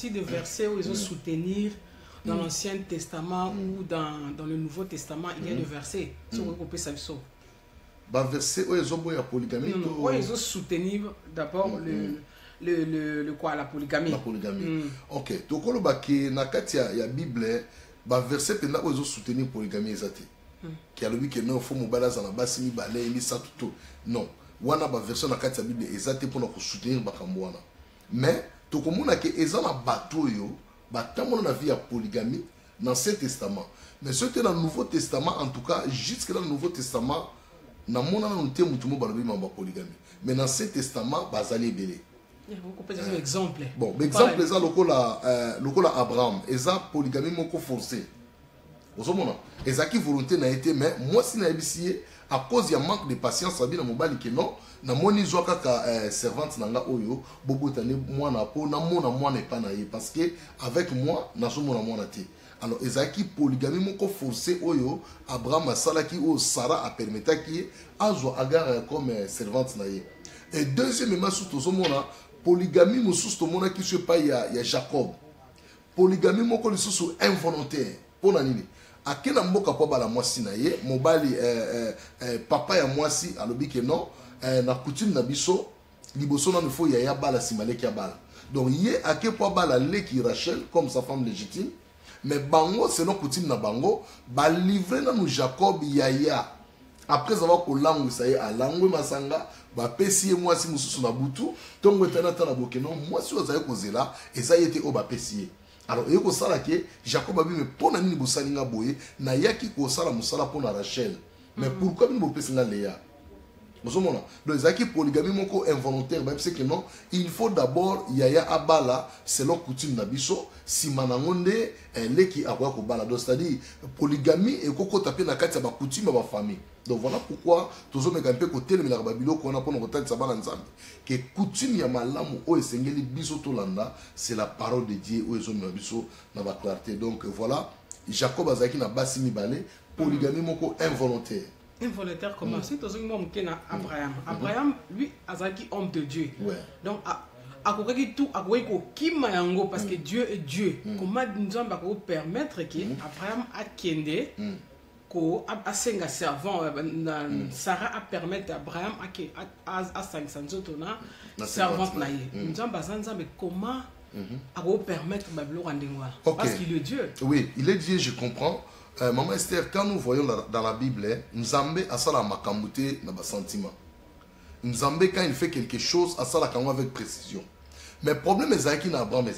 aussi des versets où ils ont soutenir dans l'Ancien Testament ou dans le Nouveau Testament, il y a des versets sur le groupe Saviso. Bah verset où ils ont beau la polygamie. Non, ils ont soutenir d'abord quoi, la polygamie. La polygamie. Ok. Donc on le baki nakati ya Bible, bah verset penda où ils ont soutenir polygamie exacte. Qui a le que non faut mobala za na basi ni balé ni ça tout. Non. Wana ba verset nakati ya Bible exacte pour nous soutenir bakamwana. Mais to komona ke ezana bato yo batamona na vie ya polygamie dans l'Ancien Testament. Mais ce qui est dans le Nouveau Testament, en tout cas, jusque dans le Nouveau Testament, na mona na nte mutumo balobi mamba polygamie. Mais dans l'Ancien Testament, bazali belé. On peut dire exemple. Bon, exemple eza lokola Abraham, eza polygamie moko forcé. Ozomona, eza ki volonté na été mais moi si na ebisiye à cause ya manque de patience sabi na mobali ke non na moni zwa kaka servante nanga oyo bobotane mwana po na mona mwana epa na ye parce que avec moi na so mona mwana te. Alors ezaki polygamie moko forcé oyo Abraham asalaki o Sarah a permetaki azwa Agar comme servante na ye. Et deuxièmement surtout ozomona polygamie mosusu tomona ki se pa ya Jacob. Polygamie moko lisusu involontaire. Pona nini? Akena mboka po bala mwasi na ye mobali papa ya mwasi alobi ke non na coutume na biso liboso na nifo ya bala simaleki ya bala. Donc ye ake po bala leki Rachel comme sa femme légitime mais bango selon coutume na bango ba livrer na nous Jacob yaya après avoir ko langue ça y a langue masanga ba pesi mwasi mususu na butu tongo tana tana bokeno mwasi ozaye kozela eza yete o ba pesi. Alors il y a que Jacob a dit mais pour nani bosalinga boye na yaki ko sala musala pour Rachel mais pourquoi nous bopesinga Léa mosomona donc zaki polygamie moko involontaire même c'est que non il faut d'abord yaya abala selon coutume na biso si manangonde leki akwa ko bala donc c'est-à-dire polygamie et koko tapé na kati ya ba coutume ba famille. Donc voilà pourquoi tous hommes un peu côté le milagre babilo qu'on a pour nous retenter sabana nzambe que coutume ya malamu o esengeli biso tolanda c'est la parole de Dieu o ezo biso na ba clarté. Donc voilà Jacob azaki na basi mibale polygamie moko involontaire. Involontaire comment c'est tous hommes qui na Abraham. Abraham lui azaki homme de Dieu. Donc akokaki tout akoki ko kima yango parce que Dieu est Dieu. Comment nzambe ko permettre que Abraham akende ko asenga servant Sarah a permettre Abraham a 500 zotona servante na ye. Nzambe azanzambe comment ako permettre bablo randengwa parce qu'il est Dieu. Oui, il est Dieu, je comprends. Maman Esther, quand nous voyons dans la Bible, Nzambe a ça la makamouté dans le sentiment. Nzambe, quand il fait quelque chose, a ça la kamou avec précision. Mais le problème est Abraham,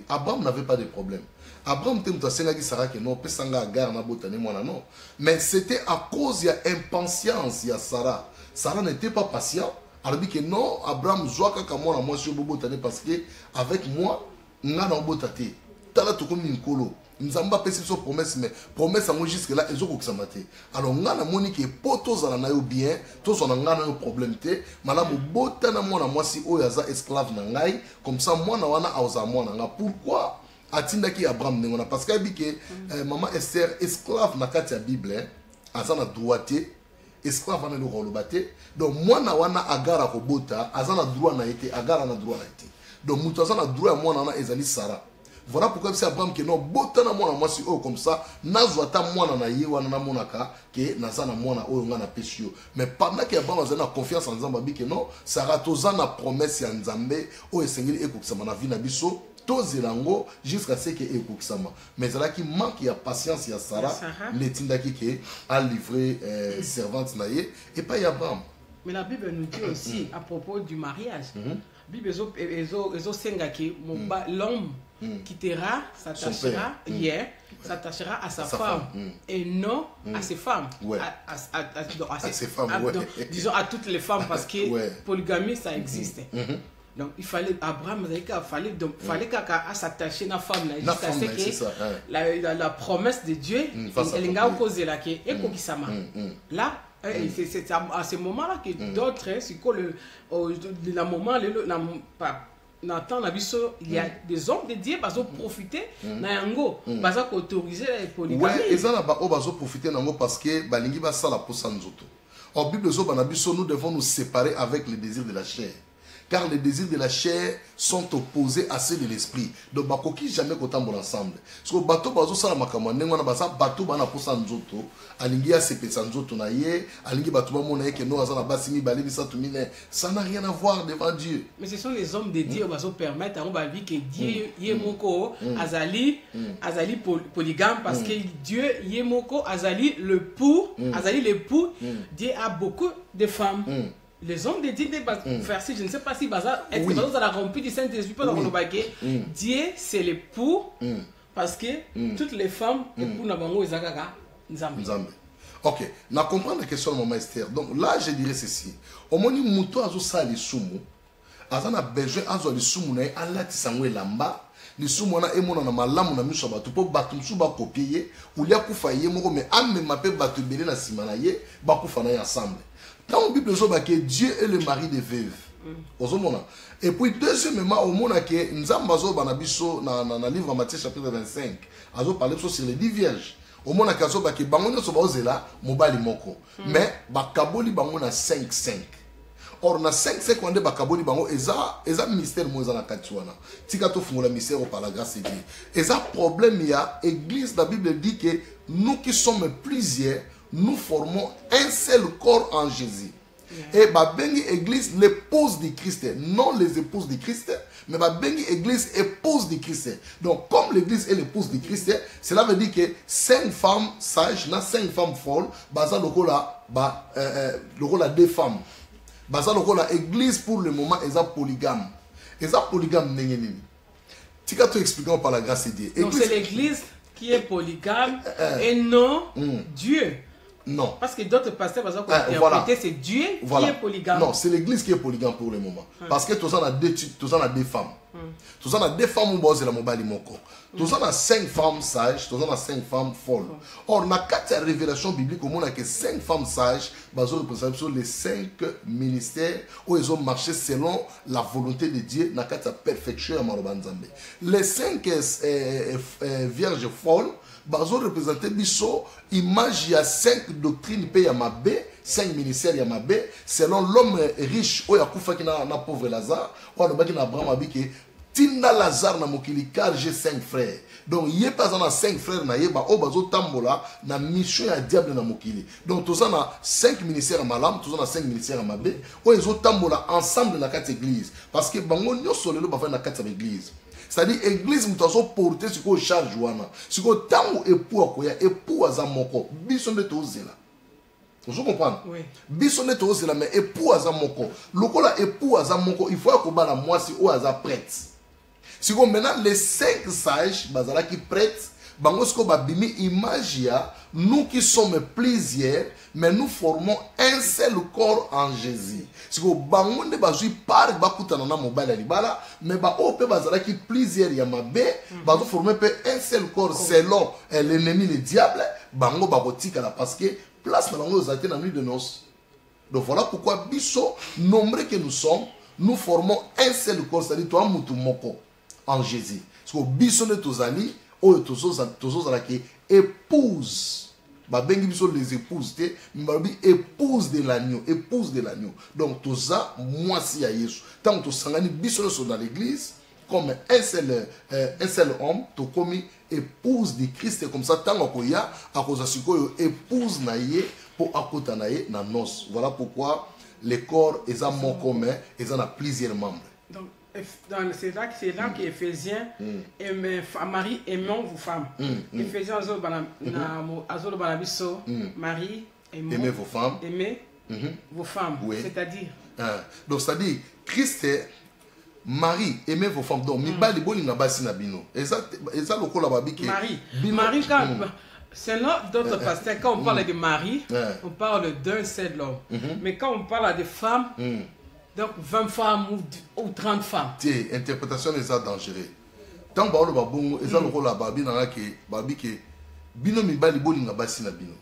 Abraham n'avait pas de problème. Abraham était Sarah que non, pesanga Agar na botane moi non. Mais c'était à cause de l'impatience de Sarah. Sarah n'était pas patient. Elle dit que non, Abraham zoaka kamona moi sur botane parce que avec moi, n'a na botate. Tala to comme une colo. Nzamba pesi so promesse mais promesse en jusque là ezoko kisamate. Alors ngana moni ke poto zala na yo bien, to zona ngana yo problème te, malamu botana mona mwasi oyo aza esclave na ngai, comme ça mwana wana auza mwana nga. Pourquoi atindaki Abraham ngona parce que bike maman Esther esclave na kati ya Bible, aza na droité, esclave na lo rolobate. Donc mwana wana agara ko bota, aza na droit na été, agara na droit na été. Donc mutu aza na droit ya mwana wana ezali Sarah. Voilà pourquoi c'est Abraham qui non botana mwana mwasi oyo comme ça nazwata mwana na ye wana na monaka ke nazana mwana oyo nga na pesio. Mais pendant que Abraham a confiance en Nzambe bi que non Sarah tozana promesse ya Nzambe oyo esengeli ekokisama na vie na biso tozelango jusqu'à ce que ekokisama. Mais là qui manque ya patience ya Sarah netindaki ke a livré servante na ye et pas Abraham. Mais la Bible nous dit aussi à propos du mariage. La Bible ezo sengaki l'homme quittera, s'attachera à sa femme et non à ses femmes. À ses femmes, disons à toutes les femmes parce que polygamie ça existe. Donc il fallait Abraham fallait qu'à s'attacher à la femme jusqu'à ce que la promesse de Dieu elle n'a causé là que ekokisama. Là c'est à ce moment-là que d'autres c'est que le moment Nathan il y a des hommes de Dieu qui ont profité na yango baza ko autoriser la polygamie. Ouais, et ça na ba o bazo profiter nango parce que balingi ba sala posa nzoto. En Bible zo bana biso nous devons nous séparer avec les désirs de la chair. car les désirs de la chair sont opposés à ceux de l'esprit. Donc bakoki jamais kotambo ensemble. Parce que bato bazo sala makamwa ndengwana basa bato bana posa nzoto alingi ya sepesa nzoto na ye alingi bato ba mona ke no azana basimi bali bisatu mine, ça n'a rien à voir devant Dieu. Mais ce sont les hommes de Dieu bazo permettre on va vie que Dieu yemoko azali polygame parce que Dieu yemoko azali le pour azali l'époux. Dieu a beaucoup de femmes. Les hommes de Dieu, je ne sais pas si est-ce que Baza a rempli du Saint-Esprit pendant qu'on a Dieu, c'est l'époux parce que toutes les femmes, époux n'abango ezakaka nzambe. Ok, na comprendre la question de Maman Esther. Donc là, je dirais ceci. Au moins, muto azo sa li sumu, azana besoin azo li sumu na alati sangwe lamba. Li sumu na emona na malamu na miso batu po batu msu ba copier ou lia kufa ye moko mais ame mape batu bele na simana ye ba kufa na ensemble. Dans la Bible, que Dieu est le mari des veuves. Et puis, deuxièmement, au monde que Nzambazo Banabiso, dans le livre Matthieu chapitre 25, Azo parle sur les 10 vierges. Au monde que Bangonia Sobazela, Mobali Moko. Mais, Bakaboli Bangona 5-5. Or, na 5-5, on dit Bakaboli Bango, Eza mystère Moïsana Katuana. Tikato Fungola mystère par la grâce de Dieu. Eza problème, il y a, Église, la Bible dit que nous qui sommes plusieurs, nous formons un seul corps en Jésus. Et Babengi Église, l'épouse de Christ, non les épouses de Christ, mais Babengi Église, épouse de Christ. Donc, comme l'Église est l'épouse de Christ, cela veut dire que 5 femmes sages, 5 femmes folles, Baza Lokola, Lokola 2 femmes. Baza Lokola, Église pour le moment, est polygame. Est polygame, n'est-ce pas? Tu expliquons par la grâce de Dieu. Donc, c'est l'Église qui est polygame et non Dieu. Non. Parce que d'autres pasteurs, par exemple, interpréter, c'est Dieu qui est polygame. Non, c'est l'Église qui est polygame pour le moment. Parce que tous en a deux femmes. Tous en a deux femmes où c'est la mobile moko. Tous en a 5 femmes sages, tous en a 5 femmes folles. Or, dans la révélation biblique, on a que 5 femmes sages, sur les 5 ministères où ils ont marché selon la volonté de Dieu, dans la perfection à Marobanzambe. Les 5 vierges folles, bazo représenter biso image ya 5 doctrines pe ya mabe 5 ministères ya mabe selon l'homme riche o yakufa ki na pauvre Lazare o baki na Abraham abiki tinda Lazare na mokili car j'ai 5 frères. Donc yé pas en a 5 frères na yeba o bazo tambola na mission ya diable na mokili. Donc tous en a 5 ministères malam, tous en a 5 ministères mabe o ezo tambola ensemble na quatre église parce que bango nyoso lelo ba fa na quatre église. C'est-à-dire l'église mutazo porter ce qu'on charge wana. Ce qu'on tango époux akoya époux azamoko. Bisonde tozela. Vous comprenez? Oui. Bisonde tozela mais époux azamoko. Lokola époux azamoko, il faut akobala moi si o aza prêtre. Si qu'on maintenant les 5 sages bazala qui prêtent bango sko babimi image ya nous qui sommes plusieurs mais nous formons un seul corps en Jésus. Si ko bango ne bazui par bakutana na mobile libala mais ba ope bazala qui plusieurs ya mabe bazo former un seul corps selon l'ennemi le diable bango bakotika la parce que place na bango zate na nuit de noces. Donc voilà pourquoi biso nombreux que nous sommes nous formons un seul corps, c'est-à-dire toi mutu moko en Jésus. Parce que biso ne tozali oyo tozozala ki épouse babengi biso les épouses te mbabi épouse de l'agneau, épouse de l'agneau. Donc toza mwasi ya Yesu tant tosangani biso nyonso dans l'église comme un seul homme tokomi épouse de Christ comme ça tant akoya akoza sikoyo épouse na ye po akota na ye na noces. Voilà pourquoi les corps ils ont mon commun, ils en ont plusieurs membres. Donc c'est là que Éphésiens Marie aimons vos femmes. Éphésiens azolo banabiso Marie aimez vos femmes. Aimez vos femmes. Oui. C'est-à-dire donc c'est-à-dire Christ Marie aimez vos femmes. Donc mibali bolinga basi na bino. Eza lokola babiki. Marie quand selon d'autres pasteurs, quand on parle de Marie, on parle d'un seul homme. Mais quand on parle de femmes, donc 20 femmes ou 30 femmes. Tiens, interprétation est ça dangereux. Tant que babongo, eza lokola babi na ke bino mibali bolinga basi na bino.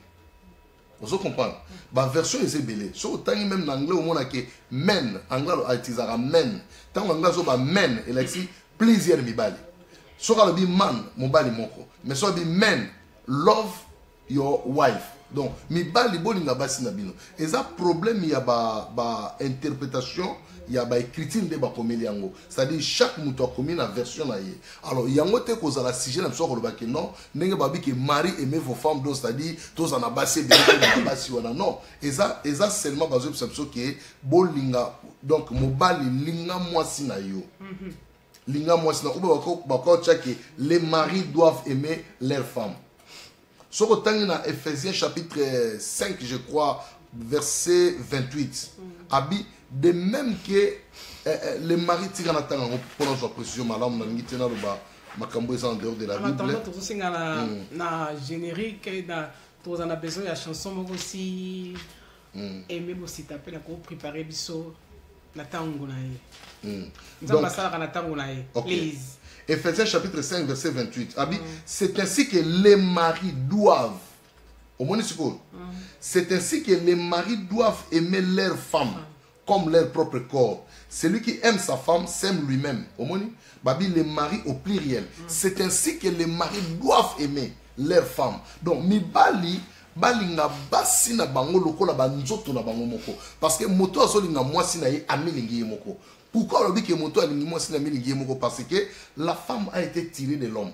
Vous comprenez? La version est belée. So tant même en anglais au monde que men, anglais utiliser men. Tant en anglais so ba men, il a dit plusieurs mibali. So ka bi man, mobali moko. Mais so bi men love your wife. Donc, mibali bolinga basi na bino. Et ça problème il y a ba interprétation, il y a ba écriture de ba komeli yango. C'est-à-dire chaque muto a commis la version na ye. Alors yango te ko za la sujet na so ko ba ke non, ndenge babi ke mari aimer vos femmes donc c'est-à-dire tous en abasser de basi wana non. Et ça seulement bazo perception que bolinga donc mobali linga mwasi na yo. Linga mwasi na uba bako chaki les maris doivent aimer leurs femmes. Sur le temps dans Ephésiens chapitre 5 je crois verset 28. Abi de même que les maris tirent en attendant pour notre précision madame na ngité na ba makambo en dehors de la Bible. En attendant tout ça na générique na tous on a besoin de la chanson aussi aimer aussi taper na ko préparer biso na tango na ye. Donc ça na tango na ye. Please. Ephésiens chapitre 5 verset 28. C'est ainsi que les maris doivent c'est ainsi que les maris doivent aimer leurs femmes comme leur propre corps. Celui qui aime sa femme s'aime lui-même. Babi les maris au pluriel. C'est ainsi que les maris doivent aimer leurs femmes. Donc mi bali balinga basi na bango lokola banzoto na bango moko parce que moto azolinga mwasi na ye amilingi moko. Pourquoi on dit que moto alingi mwasi na amilingi moko parce que la femme a été tirée de l'homme.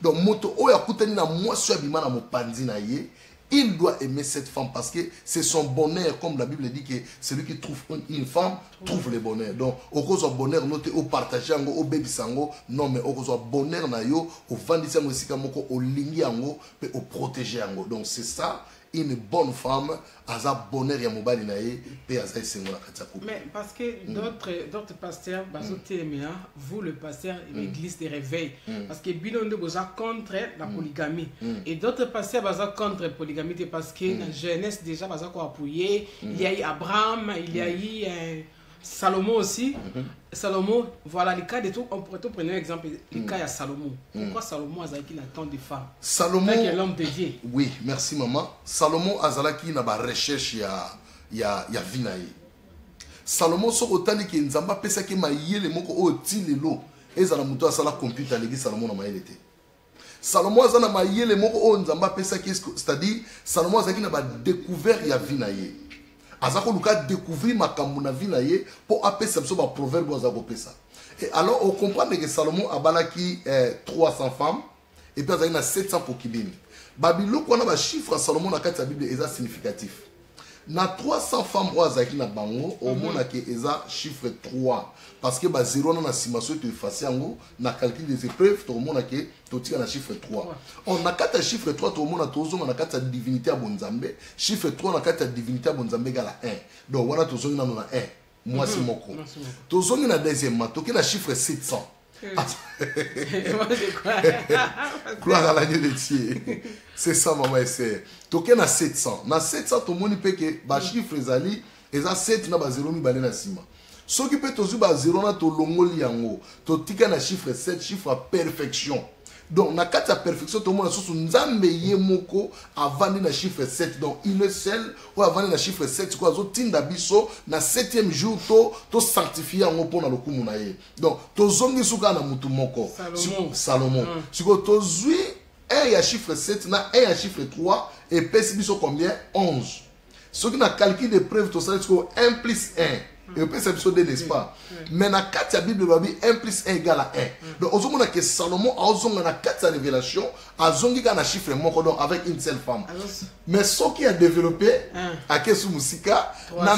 Donc moto oya kutani na mwasi abima na mopanzi na ye, il doit aimer cette femme parce que c'est son bonheur, comme la Bible dit que celui qui trouve une femme trouve le bonheur. Donc, au cause du bonheur, noté au partager, au baby sango, non, mais au cause du bonheur, au vendissement aussi, au lingi, au protéger. Donc, c'est ça, une bonne femme, a bonheur et mobile nae, et a mais parce que d'autres pasteurs, vous le pasteur, l'église de réveil, parce que Bilonde vous a contre la polygamie, et d'autres pasteurs vous contre la polygamie parce que la jeunesse déjà vous a appuyé, il y a eu Abraham, il y a eu Salomon aussi. Salomon, voilà le cas de tout. On pourrait tout prendre un exemple, le cas de Salomon. Pourquoi Salomon a qu'il a tant de femmes? Salomon, est l'homme de Dieu. Oui, merci maman. Salomon a qui n'a pas recherche ya vinaï. Salomon so otani ki nzamba pesa ki ma yele moko o tilelo. Ezala muto asala computer legi Salomon na maelete. Salomon azana ma yele moko o nzamba pesa ki c'est-à-dire Salomon azaki na ba découvert ya vinaï. Azako luka découvrir makambo na vie na ye pour appeler ça ba proverbe azako pesa. Et alors on comprend que Salomon a balaki 300 femmes et puis azaki na 700 pokibini. Babylone ko na ba chiffre Salomon na kati ya Bible eza significatif. Na 300 femmes o azaki na bango au mona ke eza chiffre 3 parce que ba zéro na simation to effacer yango na calcul des épreuves to mona ke to tika na chiffre 3. On na kata chiffre 3 to mona to zo na kata divinité ya bonzambe, chiffre 3 na kata divinité ya bonzambe gala 1. Donc wana to zo na 1 moi c'est moko. To zo na deuxième to ke na chiffre 700. Gloire à l'agneau de Dieu. C'est ça maman c'est. Toke na 700. Na 700 to moni pe ke ba chiffre ezali eza 7 na ba 0 mi balé na sima. Ce qui peut toujours ba 0 na to longoli yango. To tika na chiffre 7 chiffre à perfection. Donc na kati ya perfection to mona soso nzambe ye moko avandi na chiffre 7. Donc il est seul ou avandi na chiffre 7 quoi zo tinda biso na 7e jour to sanctifier yango pona lokumu na ye. Donc to zongi suka na mutu moko. Salomon. Siko to zui 1 ya chiffre 7 na 1 ya chiffre 3 et pèse biso combien 11. Ce qui na calcul de preuve to ça 1 plus 1. Et puis c'est ça n'est-ce pas? Mais dans la Bible, 1 plus 1 égale à 1. Donc, on a que Salomon a dans la 4 révélation, a un chiffre avec une seule femme. Mais ce qui a développé, à Kesu Musika, na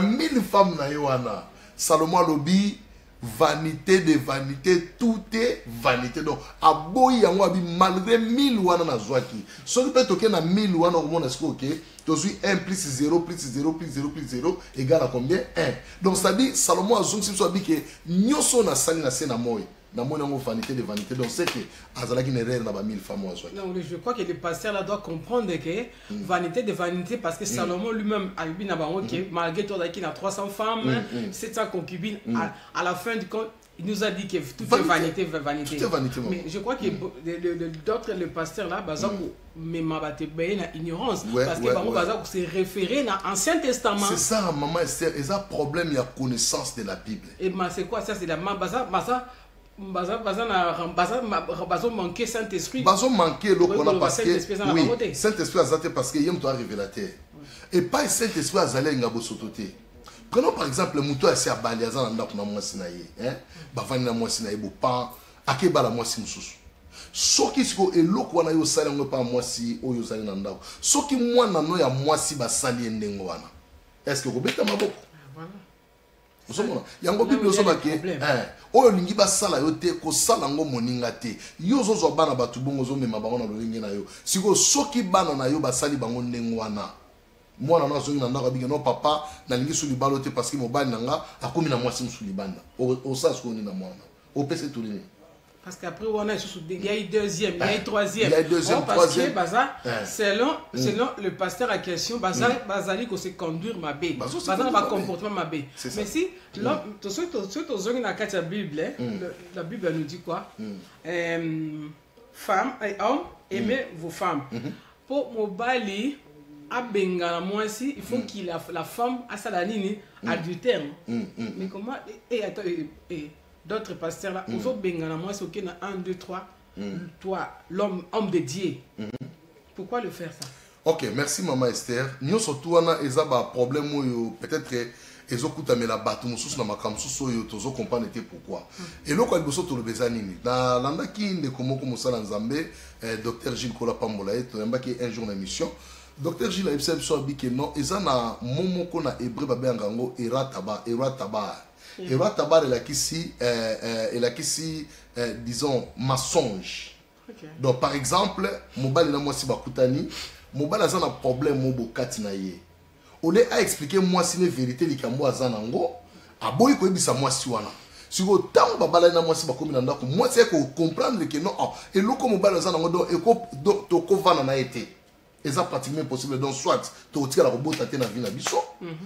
1000 femmes na Yohana. Salomon lobby, vanité de vanité, tout est vanité. Donc, à boy malgré 1000 wana na zwaki. Ce qui peut toquer na 1000 wana au monde est-ce que 1 plus 0 plus 0 plus 0 plus 0 égale à combien 1. Donc ça dit Salomon a zongi so dit que nyoso na sali na sena moy na mona ngo vanité de vanité. Donc c'est que azalaki na erreur na ba 1000 femmes ozo. Non, je crois que le pasteur là doit comprendre que vanité de vanité parce que Salomon lui-même a eu na bango que malgré tout qu'il a 300 femmes, 700 concubines à la fin du compte il nous a dit que tout est vanité, vanité. Tout est vanité. Mais je crois que d'autres, le pasteur là, mais m'a ignorance. Parce que se référer à l'Ancien Testament. C'est ça, maman Esther. Et ça, problème, il y a connaissance de la Bible. Et c'est quoi ça? C'est la bazo manquer Saint-Esprit. Bazo manquer l'eau parce que oui, Saint-Esprit azate parce que yem toi révélateur. Et pas Saint-Esprit azale ngabo sototé. Prenons par exemple muto asi abali azana ndako na mwasi na ye, hein? Bavani na mwasi na ye bo pa akeba la mwasi mususu. Soki siko eloko wana yo sali ngo pa mwasi oyo sali na ndako. Soki mwana no ya mwasi basali ndengo wana. Est-ce que robeta maboko? Voilà. Osomona yango bible osoba ke oyo lingi basala yo te ko sala ngo moninga te. Yo zozo bana batu bongo zo mema bango na lolingi na yo. Siko soki bana na yo basali bango ndengo wana. Mwana na zongi na ndako binga no papa na lingi suli balo te parce que mobali nanga akomi na mwasi musuli banda. O sa sko ni na mwana. O pese tulini. Parce qu'après, il y a eu deuxième, il y a eu troisième. Il y a eu deuxième, troisième. Parce que, selon le pasteur à question, Bazali qu'on se conduire ma bé. Bazali va comportement ma bé. Mais si, la Bible, la Bible nous dit quoi? Femmes et hommes, aimez vos femmes. Pour Mobali, à Bengala, moi aussi, il faut qu'il la femme à Salanini adultère. Mais comment? Et attends, d'autres pasteurs là, ils ont bengana moi c'est ok na 1, 2, 3. Toi, l'homme, homme dédié. Pourquoi le faire ça? Ok, merci maman Esther. Nous surtout on a un problème où peut-être ils ont coupé la bateau sous na makamsu so yo tozo comprendre pourquoi. Et là quand ils ont le besoin nini. Dans l'andaki de comme ça dans Zambé, docteur Gilles Kola Pambola et qui un jour d'émission. Docteur Gilles a dit que non, ils ont na momo ko na hébreu babé ngango erataba. Et là, tabar est là qui disons, mensonge. Okay. Donc, par exemple, mobile na moi si bakutani, mobile a un problème mobo katinaye. On a expliqué moi si la vérité li kambo azanango, aboyi ko ebisa moi si wana. Si go tant babala na moi si bakomi na ndako, moi c'est ko comprendre que non, et loko mobile azanango do e ko to ko vana na été. Et ça pratiquement impossible donc soit tu retires la robot na vie na biso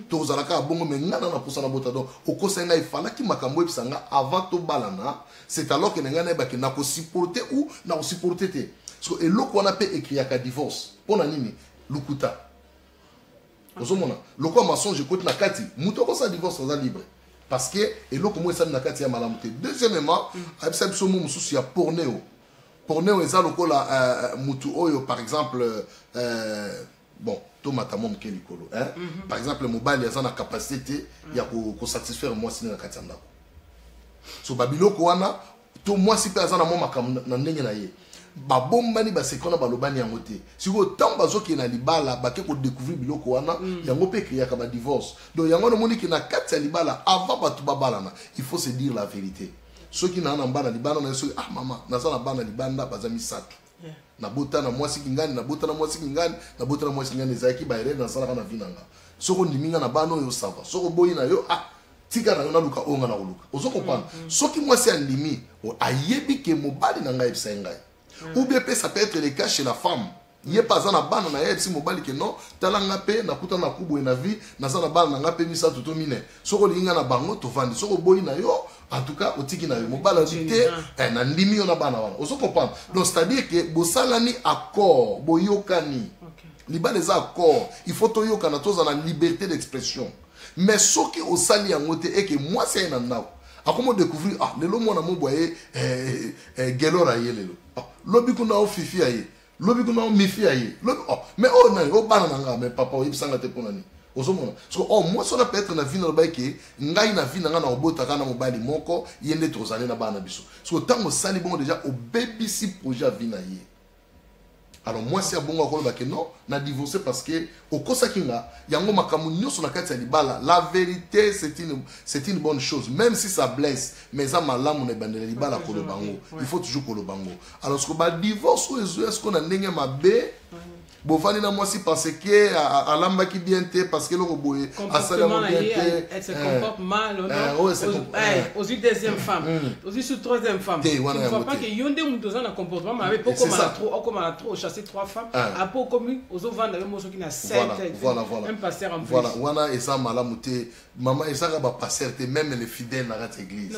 tu ozalaka bongo mais ngana na posa na bota donc okosenga ifala ki makambo ebisanga avant to balana c'est alors que ngana ba ki na ko supporter ou na ko supporter te parce que eloko on a peut écrire ka divorce pona nini lukuta ozomona loko mensonge côté na kati muto ko sa divorce za libre parce que eloko mo esa na kati ya malamu te deuxièmement abisa biso mo mususu ya porneo. Pour nous, mutu oyo par exemple, bon, tomata mom ke likolo, hein? Par exemple, mobile a la capacité ya ko satisfaire moi si na katanda. So babiloko wana to moi si pe azana moma kam na ndenge na ye. Ba bomba ni ba sekona ba lobani yango te. Siko tant bazo ki na libala ba ke ko découvrir biloko wana yango pe kriya ka ba divorce. Donc yango no moni ki na kati ya libala avant ba tu babalana, il faut se dire la vérité. Ceux qui n'ont pas de libana, ah maman, n'a pas de libana, pas de misat. Na bota na mwasi kingani, na bota na mwasi kingani, na bota na mwasi kingani, zaki baire na sala kana vinanga. Soko ndiminga na bano yo sava. Soko boyi na yo, ah, tika na yo na luka onga na luka. Ozo comprendre. Soki mwasi andimi, ayebi ke mobali na ngai ebisa ngai. Ou bien ça peut être le cas chez la femme. Yé pas na bana na yebisi mobali ke non, talanga pe na kuta na kubo na vie, na sala bana na pe misa tuto mine. Soko linga na bango to vandi. Soko boyi na yo, en tout cas, au tiki na yo mobala dite, na ndimi yo na bana wana. Ozo comprendre. Donc c'est-à-dire que bosalani accord, boyokani. Liba les accords, il faut to yokana toza na liberté d'expression. Mais soki osali yango te et que moi c'est na nao. A comment découvrir ah lelo mona mo boye gelora ye lelo. Lobi kuna o fifi aye. Lobi kuna o mifi aye. Lobi oh mais oh na o bana nanga mais papa o ibsanga te ponani. Ozomona parce que oh moi ça peut être na vie na baike ngai na vie na ngana obota kana mobali moko yende tozale na bana biso parce que tant sali bon déjà au baby si projet vie na ye. Alors moi c'est bon akolo que non na divorcé parce que au kosakinga yango makamu nyoso na kati ya libala la vérité c'est une bonne chose même si ça blesse mais ça malamu na bandela libala kolo bango il faut toujours kolo bango alors ce que ba divorce ou est-ce qu'on a ndenge mabe bovani na moi si parce que alamba qui bien te parce que le robot asala mo bien te elle se comporte mal aux yeux deuxième femme aux yeux sur troisième femme tu vois pas que yonde mutoza na comportement mais pourquoi on a trop chassé trois femmes après comme aux autres vendre mo soki na 7 un pasteur en plus voilà wana esa malamu te maman esa ba pasteur te même les fidèles dans l'église.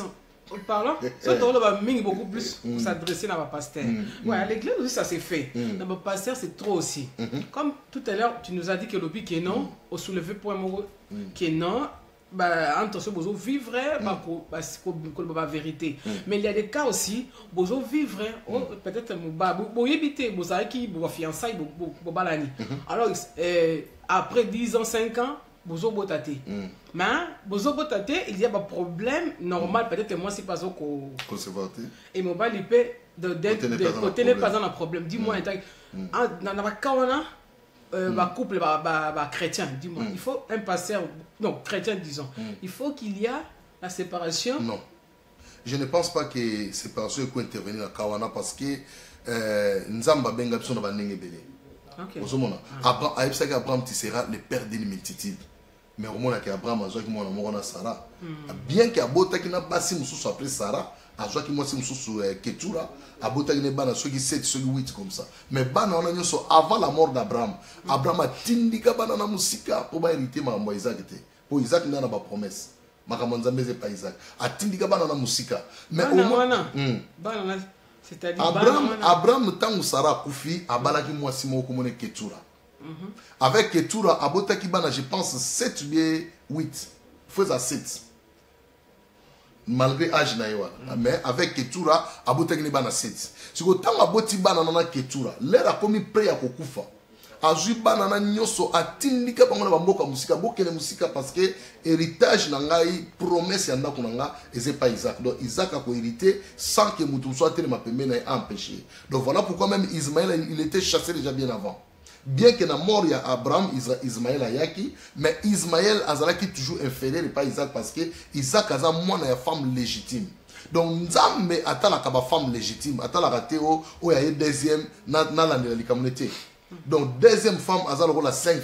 Parlons, ça doit beaucoup plus pour s'adresser à ma pasteur. Ouais, à l'église aussi ça s'est fait. Dans ma pasteur c'est trop aussi. Comme tout à l'heure tu nous as dit que le pic est non, au soulevé point mot que non, entre ceux qui vivre, c'est la vérité. Mais il y a des cas aussi, vous vivre, peut-être vous éviter, vous avez qui vous fiançailles, vous balani. Alors, après 10 ans, 5 ans, vous avez botaté. Mais vous avez botaté, il y a un problème normal, peut-être moi, c'est pas ça que. Et mon bal, il peut côté n'est pas un problème. Dis-moi, dans la cas, couple chrétien, dis-moi, il faut un pasteur, non, chrétien disons, il faut qu'il y a la séparation. Non, je ne pense pas que séparation peut intervenir à Kawana parce que Nzamba Benga Bison va n'engue belé. Abraham sera le père d'une multitude. Mais au moins Abraham a joué qui m'a Sarah. Bien qu'il y a beaucoup qui n'a pas si nous après Sarah. A joué qui moi si nous Ketura. A beaucoup qui n'a pas ceux qui 7 ceux qui 8 comme ça. Mais bana on a dit avant la mort d'Abraham. Abraham a tindika bana na musika pour hériter ma Isaac était. Pour Isaac n'a pas promesse. Makamanzambe c'est pas Isaac. A tindika bana na musika. Mais au moins c'est-à-dire Abraham tant Sarah Koufi a balaki moi si moi comme Ketura. Avec Ketura, Abota Kibana, je pense 7 ou 8. Faisait 7. Malgré l'âge naïwa. Mais avec Ketura, Abota Kibana 7. Si vous avez Aboti Banana Ketura, l'air a commis prêt à Kokufa. Azu Banana Nyoso a tindika Bangona Bamboka Musika, Bokele Musika parce que héritage Nangai, promesse Yanda Kunanga, et c'est pas Isaac. Donc Isaac a hérité sans que Moutou soit tellement empêché. Donc voilà pourquoi même Ismaël il était chassé déjà bien avant. Bien que la mort il y a Abraham, Ismaël a yaki, mais Ismaël Azalaki toujours inférieur et pas Isaac parce que Isaac a moins une femme légitime. Donc Nzambe a la femme légitime, a la raté où il y a deuxième na la communauté. Donc deuxième femme a la 5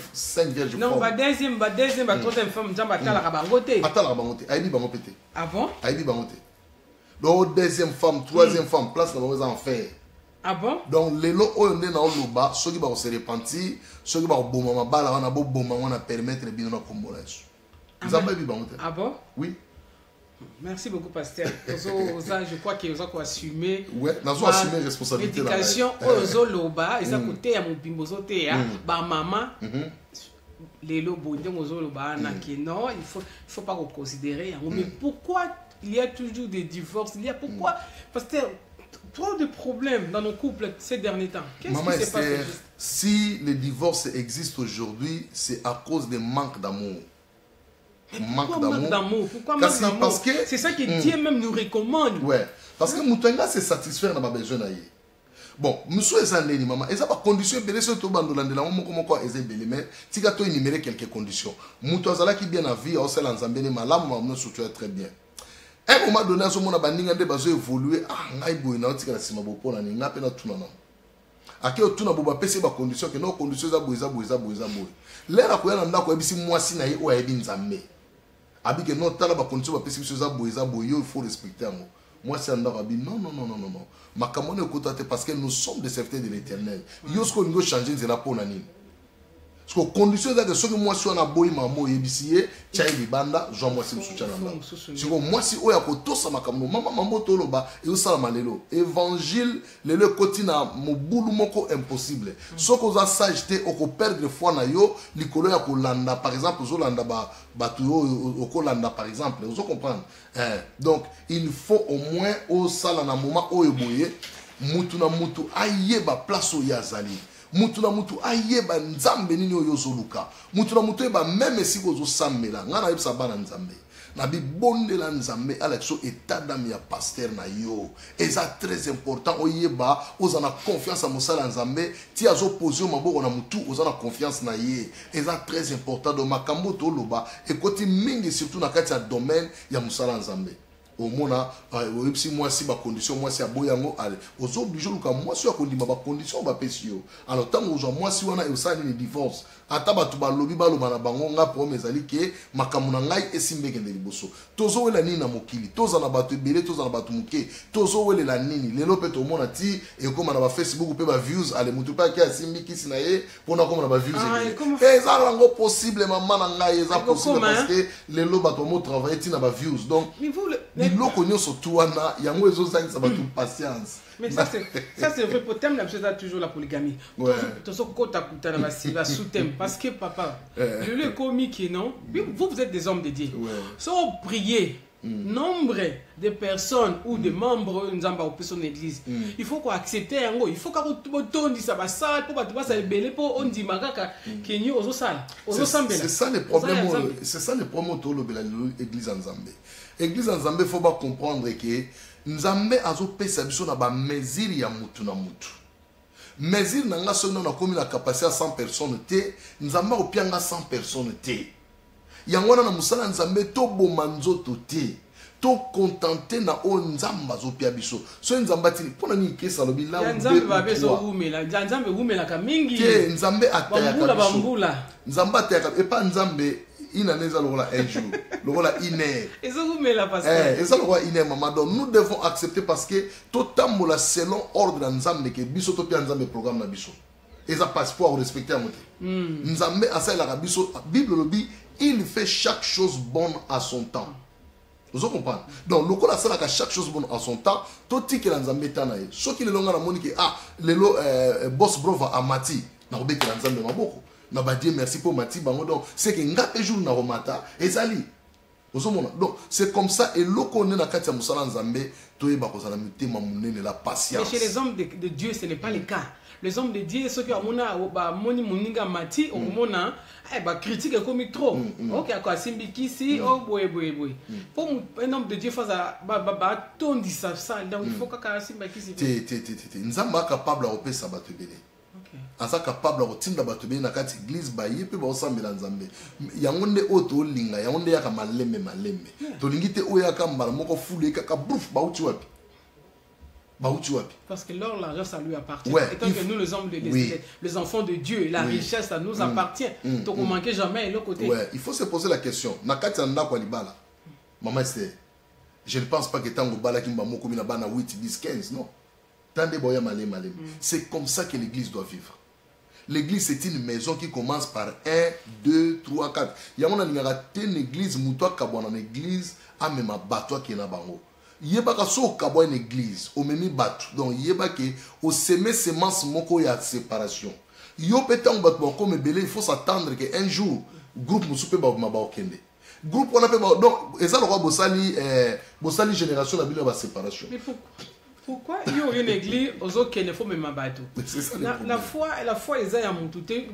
vierges. Non, deuxième, troisième femme, Nzambe a la bangote. A la bangote, a dit bangote. Ah bon? A dit bangote. Donc deuxième femme, troisième femme, place la bangote en fer. Ah bon? Donc les lots on est dans le bas, ceux qui vont se repentir, ceux qui vont bomber bala on a beau bomber on a permettre bien dans Combo là. Vous avez vu bangote? Ah bon? Oui. Merci beaucoup pasteur. Je crois qu'ils ont assumé. Ouais, nous avons assumé responsabilité. L'éducation aux loba, ils ont côté à mon bimbozoté ba maman. Les lobos aux loba non, il faut pas considérer. Mais pourquoi il y a toujours des divorces? Il y a pourquoi pasteur trop de problèmes dans nos couples ces derniers temps. Qu'est-ce qui se passe? Si le divorce existe aujourd'hui, c'est à cause des manques d'amour. Manque d'amour. Pourquoi manque d'amour? Parce que c'est ça que Dieu même nous recommande. Ouais. Parce que Moutenga se satisfaire dans ma besoin. Bon, monsieur Ezandeni maman, et ça pas condition belé sur tout bandolande là, on comment quoi ezebelé mais si tu as énuméré quelques conditions. Moutouazala qui bien la vie, au sel en Zambéné malam, on se très bien. À un moment donné, à ce moment là, bandinga de base évoluer. Ah, ngai boy na tika la sima bopo na ni na pena tuna na. Ake otuna boba pese ba condition que nos conditions za boy. L'air akoya na ndako ebisi mwasi na ye o yebi Nzambe. Abi que non tala ba condition ba pese biso za boy il faut respecter ngo. Moi c'est ndako abi non. Makamone kotate parce que nous sommes des serviteurs de l'Éternel. Yosko ngo changer nzela pona nini. Parce que condition que ceux qui moi si on a boy maman yebisiye chai libanda jo moi si msucha na. Si moi si oya ko tosa makamno mama mambo toloba e osala malelo évangile lelo kotina mobulu moko impossible. Soko za sagité oko perdre foi na yo likolo ya kolanda par exemple zo landa ba batu yo okolanda par exemple vous comprendre. Donc il faut au moins au sala na moment oyo boye mutu na mutu ayeba place o yazali. Mutu na mutu ayeba Nzambe nini oyo zoluka. Mutu na mutu eba même si gozo samela ngana yebisa bana Nzambe. Na bi bonde la Nzambe alexo état d'âme ya pasteur na yo. Et ça très important oyeba ozana confiance à mosala Nzambe ti azo poser maboko na mutu ozana confiance na ye. Et ça très important do makambo to loba et koti mingi surtout na kati ya domaine ya mosala Nzambe. Au mona si moi si ba condition moi si aboyango ale aux obligés luka moi si akondima ba condition ba pesio alors tant aux moi si wana e osani ni divorce ata batu ba lobi ba lobana bango nga promesse ali ke makamuna ngai esimbe kende liboso tozo wela nini na mokili toza na batu ebele toza na batu muke tozo wela la nini lelo pe to mona ti e koma na ba Facebook pe ba views ale mutu pa ki asimbi kisi na ye pona koma na ba views e za rango possible maman na ngai eza possible parce que lelo batu mo travailler ti na ba views donc biloko nyonso tu wana yango ezozangisa bato patience. Mais ça c'est vrai pour thème là toujours la polygamie. Tout ce que tu as coûté dans sous thème parce que papa le comique non vous êtes des hommes de Dieu. Sans prier nombre de personnes ou de membres nous avons son église. Il faut qu'on accepte yango, il faut qu'on tourne ça va ça pour pas ça belé pour on dit magaka que nous aux salles. C'est ça le problème, c'est ça le problème autour de l'église en Zambie. L'église en Zambie faut pas comprendre que Nzambe azopesa biso na ba mesure ya mutu na mutu. Mesure na nga sono na komi na capacité à 100 personnes te, Nzambe opianga 100 personnes te. Yango na musala Nzambe to bomanzoto te. To contenté na o Nzamba zopia biso. So Nzamba tini pona ni kesa lobi la Nzambe ba beso rumela, Nzambe rumela ka mingi. Te Nzambe ataya ka. Bambula. Nzamba ataya ka e pa Nzambe inaneza lokola un jour, lokola iner. Et ça vous met la pasteur. Et ça lokola iner maman. Donc nous devons accepter parce que tout tamola selon ordre Nzambe que biso to pia Nzambe programme na biso. Et ça passe pour respecter amote. Nzambe asa la biso Bible le dit, il fait chaque chose bonne à son temps. Vous comprenez? Donc lokola ça la chaque chose bonne à son temps, tout ti que Nzambe tanaye. So ki le longa na moni que lelo boss brova amati na obeki Nzambe maboko. Na ba Dieu merci pour Mati bango donc c'est que ngape jour na romata ezali donc c'est comme ça et loko ne na kati ya musala Nzambe toyeba kozala mitema munene la patience. Mais chez les hommes de Dieu ce n'est pas le cas. Les hommes de Dieu ceux qui amona ba moni muninga Mati omona ba critique comme trop. OK quoi simbikisi boy. Pour un homme de Dieu face à ba tondi ça donc il faut ka simbikisi. Nzamba capable à opesa bato belé. Asa capable de tinda bato be na kati église ba yepe ba osambela Nzambe yango nde oto linga yango nde yaka malembe to lingite oya ka mbala moko fulu kaka brouf ba uti wapi parce que l'or l'argent ça lui appartient étant que nous les hommes les enfants de Dieu la richesse ça nous appartient donc on manque jamais l'autre côté il faut se poser la question na kati anda kwa libala maman c'est je ne pense pas que tango bala kimba moko mina bana 8 10 15 non. C'est comme ça que l'église doit vivre. L'église, c'est une maison qui commence par 1, 2, 3, 4. Il y a une église, moutoua kabouana une église, a même un bateau qui est là-bas. Il y a une église, au même bateau. Donc, il y a au semer semence, moko ya séparation. Il y a un bateau comme belé, il faut s'attendre qu'un jour, groupe moussoupe ba okende. Groupe on appelle donc, et ça le roi Bossali génération la bille séparation. Mais pourquoi il y a une église aux autres qui ne font même pas tout? La foi les a monté.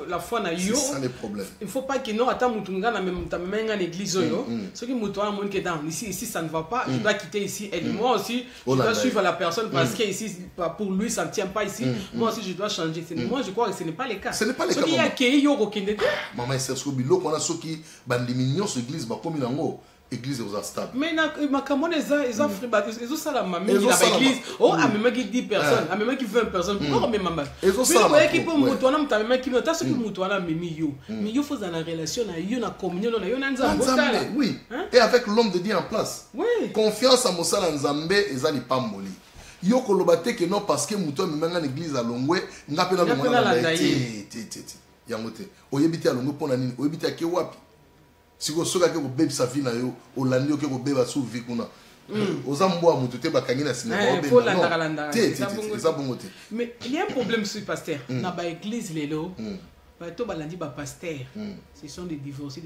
La foi na yo. C'est ça le problème. Il faut pas que non attends mutunga na même une église yo. Ce qui mutoa mon que dans ici ça ne va pas. Je dois quitter ici et moi aussi je dois suivre la personne parce que ici pour lui ça ne tient pas ici. Moi aussi je dois changer. Moi je crois que ce n'est pas le cas. Ce n'est pas le cas. Ce qui a accueilli yo kokende. Maman c'est ce que bilo qu'on a ceux qui bandiminion cette église ba comme nango. Église aux stable. Mais ma camone ils ont ça la mamie la église a même qui 10 personnes a même qui 20 personnes pourquoi même maman ils ont ça la qui peut mutuana mtamema qui nota ce qui mutuana mimi yo mais yo faut dans la relation na yo na communion na yo na Nzambe oui et avec l'homme de Dieu en place oui confiance à mosala Nzambe ezali pamboli yo kolobate que non parce que mutuana menga na église à Longwe ngapena na yangote oyebiti à Longwe pona nini oyebiti ke wapi si vous savez que vous bébé sa vie na yo olandi que vous bébé sous vie kuna ozambo a mutu te bakangi na cinéma faut la ndalanda mais il y a un problème sur pasteur na ba église lelo bato balandi ba pasteur ce sont des divorcés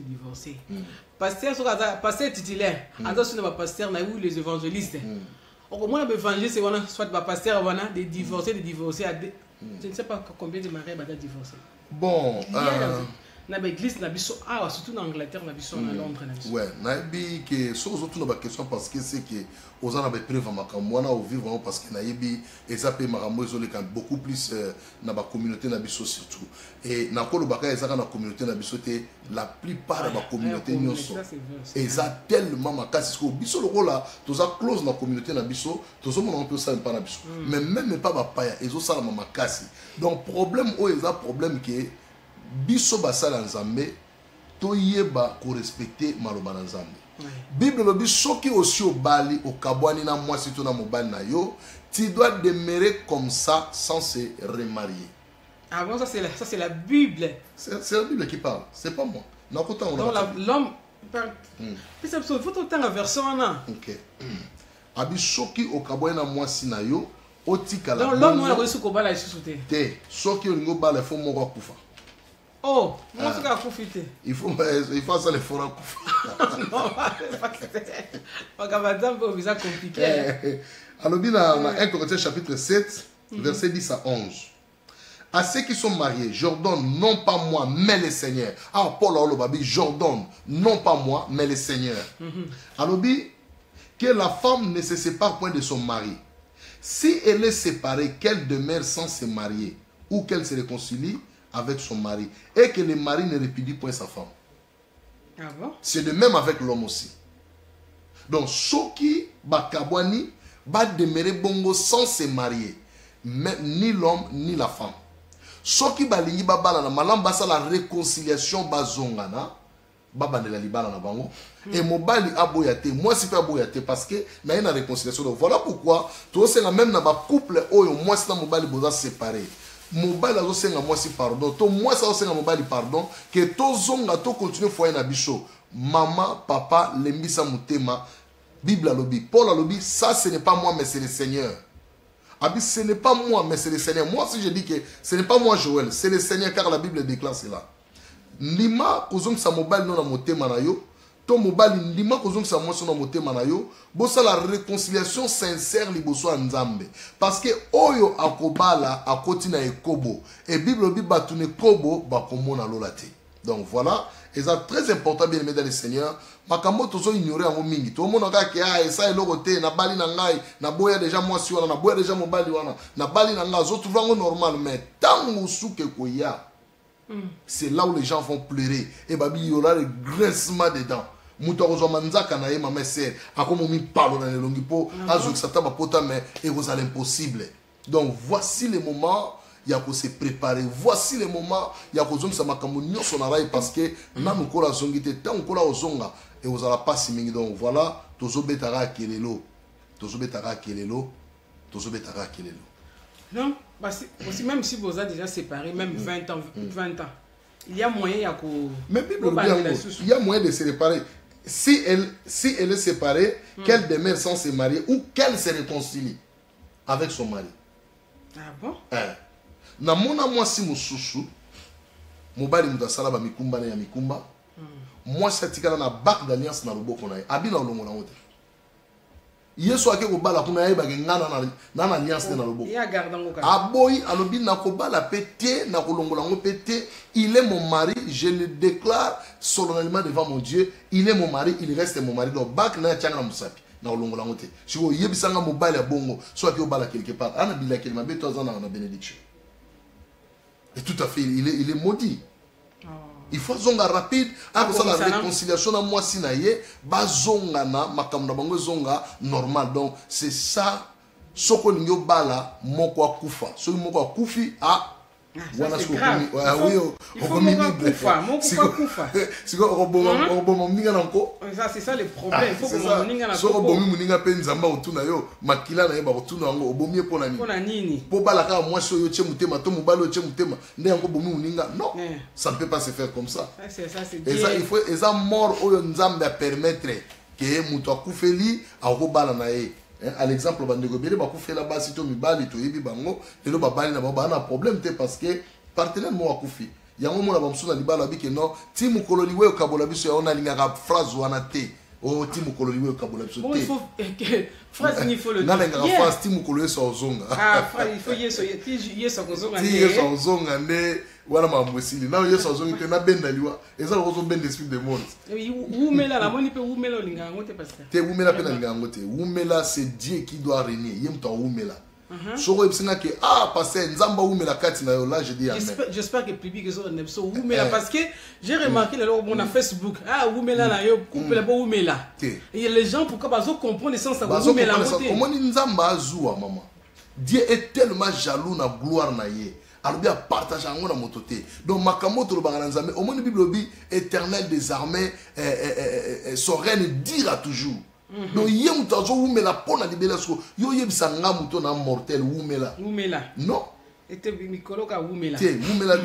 pasteur titulaire ando sur ba pasteur na ou les évangélistes au moins l'évangile c'est soit ba pasteur wana des divorcés à je ne sais pas combien de mariés bata divorcés bon na l'église na biso surtout en Angleterre na biso na Londres na biso ouais na bi que so autres na question parce que c'est que aux en avait preuve makambo na au vivre parce que na yebi ezapé makambo ezole quand beaucoup plus na ba communauté na biso surtout et na kolo baka ezaka na communauté na biso te la plupart de la communauté nyonso eza tellement makasi ko biso lokola toza close na communauté na biso tozo mona un peu ça pas na biso mais même pas ba paya ezo sala makasi donc problème o eza problème que biso basala Nzambe toyeba ko respecter maloba na Nzambe. Bible lobi soki aussi au bali au kabwani na mwasi to na mobali na yo, tu dois demeurer comme ça sans se remarier. Ah bon, ça c'est la Bible. C'est la Bible qui parle, c'est pas moi. Donc l'homme Il faut tout le temps la version. Ok. Abi soki okaboye na mwasi na yo otika la. Non, l'homme a reçu ko bala isusute. Te, soki olingo bala faut moko kufa. Oh, moi c'est ka kufite. Il faut ça les fera kufa. Non, pas que madame peut visa compliqué. Alors bien dans 1 Corinthiens chapitre 7 verset 10 à 11. À ceux qui sont mariés, j'ordonne non pas moi, mais le Seigneur. Ah, Paul Olobabi, j'ordonne non pas moi, mais le Seigneur. Alors bien, que la femme ne se sépare point de son mari. Si elle est séparée, qu'elle demeure sans se marier, ou qu'elle se réconcilie avec son mari, et que le mari ne répudie point sa femme. Ah bon? C'est de même avec l'homme aussi. Donc, ceux qui bakabwani va demeurer bongo sans se marier, même ni l'homme ni la femme. Ceux qui balingi babala na malam basa la réconciliation bazongana babandela libala na bango et mobali aboyate moi si fait aboyate parce que na une réconciliation. Donc voilà pourquoi tout c'est la même na ba couple oyo moi si na mobali boza séparé mobali azo senga moi si pardon to moi ça senga mobali pardon que to zonga to continuer foyer na biso maman papa lembisa mutema Bible alobi Paul alobi ça ce n'est pas moi mais c'est le Seigneur. Abi, ce n'est pas moi, mais c'est le Seigneur. Moi, si je dis que ce n'est pas moi, Joël, c'est le Seigneur, car la Bible déclare cela. Nima, kozong sa mobile non amote manayo, to mobile nima kozong sa moi son amote manayo, bossa la réconciliation sincère li bosso nzambe. Parce que oyo akobala akoti na ekobo, et Bible bi batune kobo bakomona lolate. Donc voilà, et c'est très important bien aimé dans le Seigneur. Makambo tozo ignorer en mingi to mona ka ke ah ça eloko te na bali na ngai na boya déjà moi si wana na boya déjà mobali wana na bali na ngai zo trouver normal mais tango souke koya c'est là où les gens vont pleurer et babi y aura le grincement dedans muto ko zo manzaka na ye mama sœur akomo mi parlo na longi po azo sata ba pota mais et vous allez impossible. Donc voici le moment il y a que se préparer. Voici le moment il y a que zonga sa makambo nyoso na rai parce que nanu ko la zongite tant ko la ozonga et vous allez pas si mingi. Donc voilà tozo betara kelelo non parce que aussi même si vous êtes déjà séparés même 20 ans il y a moyen mais il y a moyen de se séparer si elle est séparée qu'elle demeure sans se marier ou qu'elle se réconcilie avec son mari. Ah bon? Na mona mwasi mususu mobali mudasala ba mikumba na ya mikumba mwasi atikala na bac d'alliance na loboko na ye abi na olongo na wote yesu ake kobala kuna ye bagengana na alliance na loboko ya gardango ka aboyi alobi na kobala pete na kolongola ngo pete il est mon mari je le déclare solennellement devant mon Dieu il est mon mari il reste mon mari. Donc bac na tianga na musapi na kolongola ngo te siko yebisanga mobali ya bongo so ake kobala quelque part ana bila kelma beto azana na bénédiction. Et tout à fait, il est maudit. Il faut zonga rapide. Après ça, la réconciliation à moi sinaye, ba zonga na makamna bango zonga normal. Donc c'est ça. Soko lingo bala moko akufa. So moko akufi a. Wana c'est grave. Il faut moko akufa. Moko akufa. Siko obomo mninga nanko. Ça c'est ça le problème. Il faut que mninga nanko. Soko bomi mninga pe nzamba otuna yo makila na ye ba otuna ngo obomi pona nini. Pona nini. Po bala ka moi so yo che mutema to mobalo che mutema nde yango bomi mninga. Non. Ça ne peut pas se faire comme ça. C'est ça c'est et ça il faut et ça mort oyo nzambe a permettre que muto akufeli akobala na ye. À l'exemple bandeko bele bakufela basi to mibali to yebi bango lelo babali na baba na problème te parce que partenaire mo akufi yango mona bamsu na libala bike non ti mukolo liwe okabola biso ya ona lingaka phrase wana te o ti mukolo liwe okabola biso te il faut phrase ni faut le na lingaka phrase ti mukolo yeso ozonga ah phrase il faut yeso kozonga ti yeso ozonga ne wana mambwesili na yeso ozonga te na benda liwa eza ko benda esprit de monde wumela la moni pe wumela linga ngote pasteur te wumela pe na linga ngote wumela c'est Dieu qui doit régner yemto wumela soko ebsinga ke ah pasteur nzamba wumela kati na yo là je dis amen. J'espère que public que ça ne so wumela parce que j'ai remarqué le logo mon Facebook ah wumela na yo couple ba wumela et les gens pourquoi bazo comprendre le sens ça wumela ngote comment nzamba azua maman Dieu est tellement jaloux na gloire na ye alors bien partage en na mototé donc makamoto le baranzame au monde bible bi éternel des armées son règne dira toujours. Donc yem tazo wumela pona libela so yo yebisa nga muto na mortel wumela non était mikolo ka wumela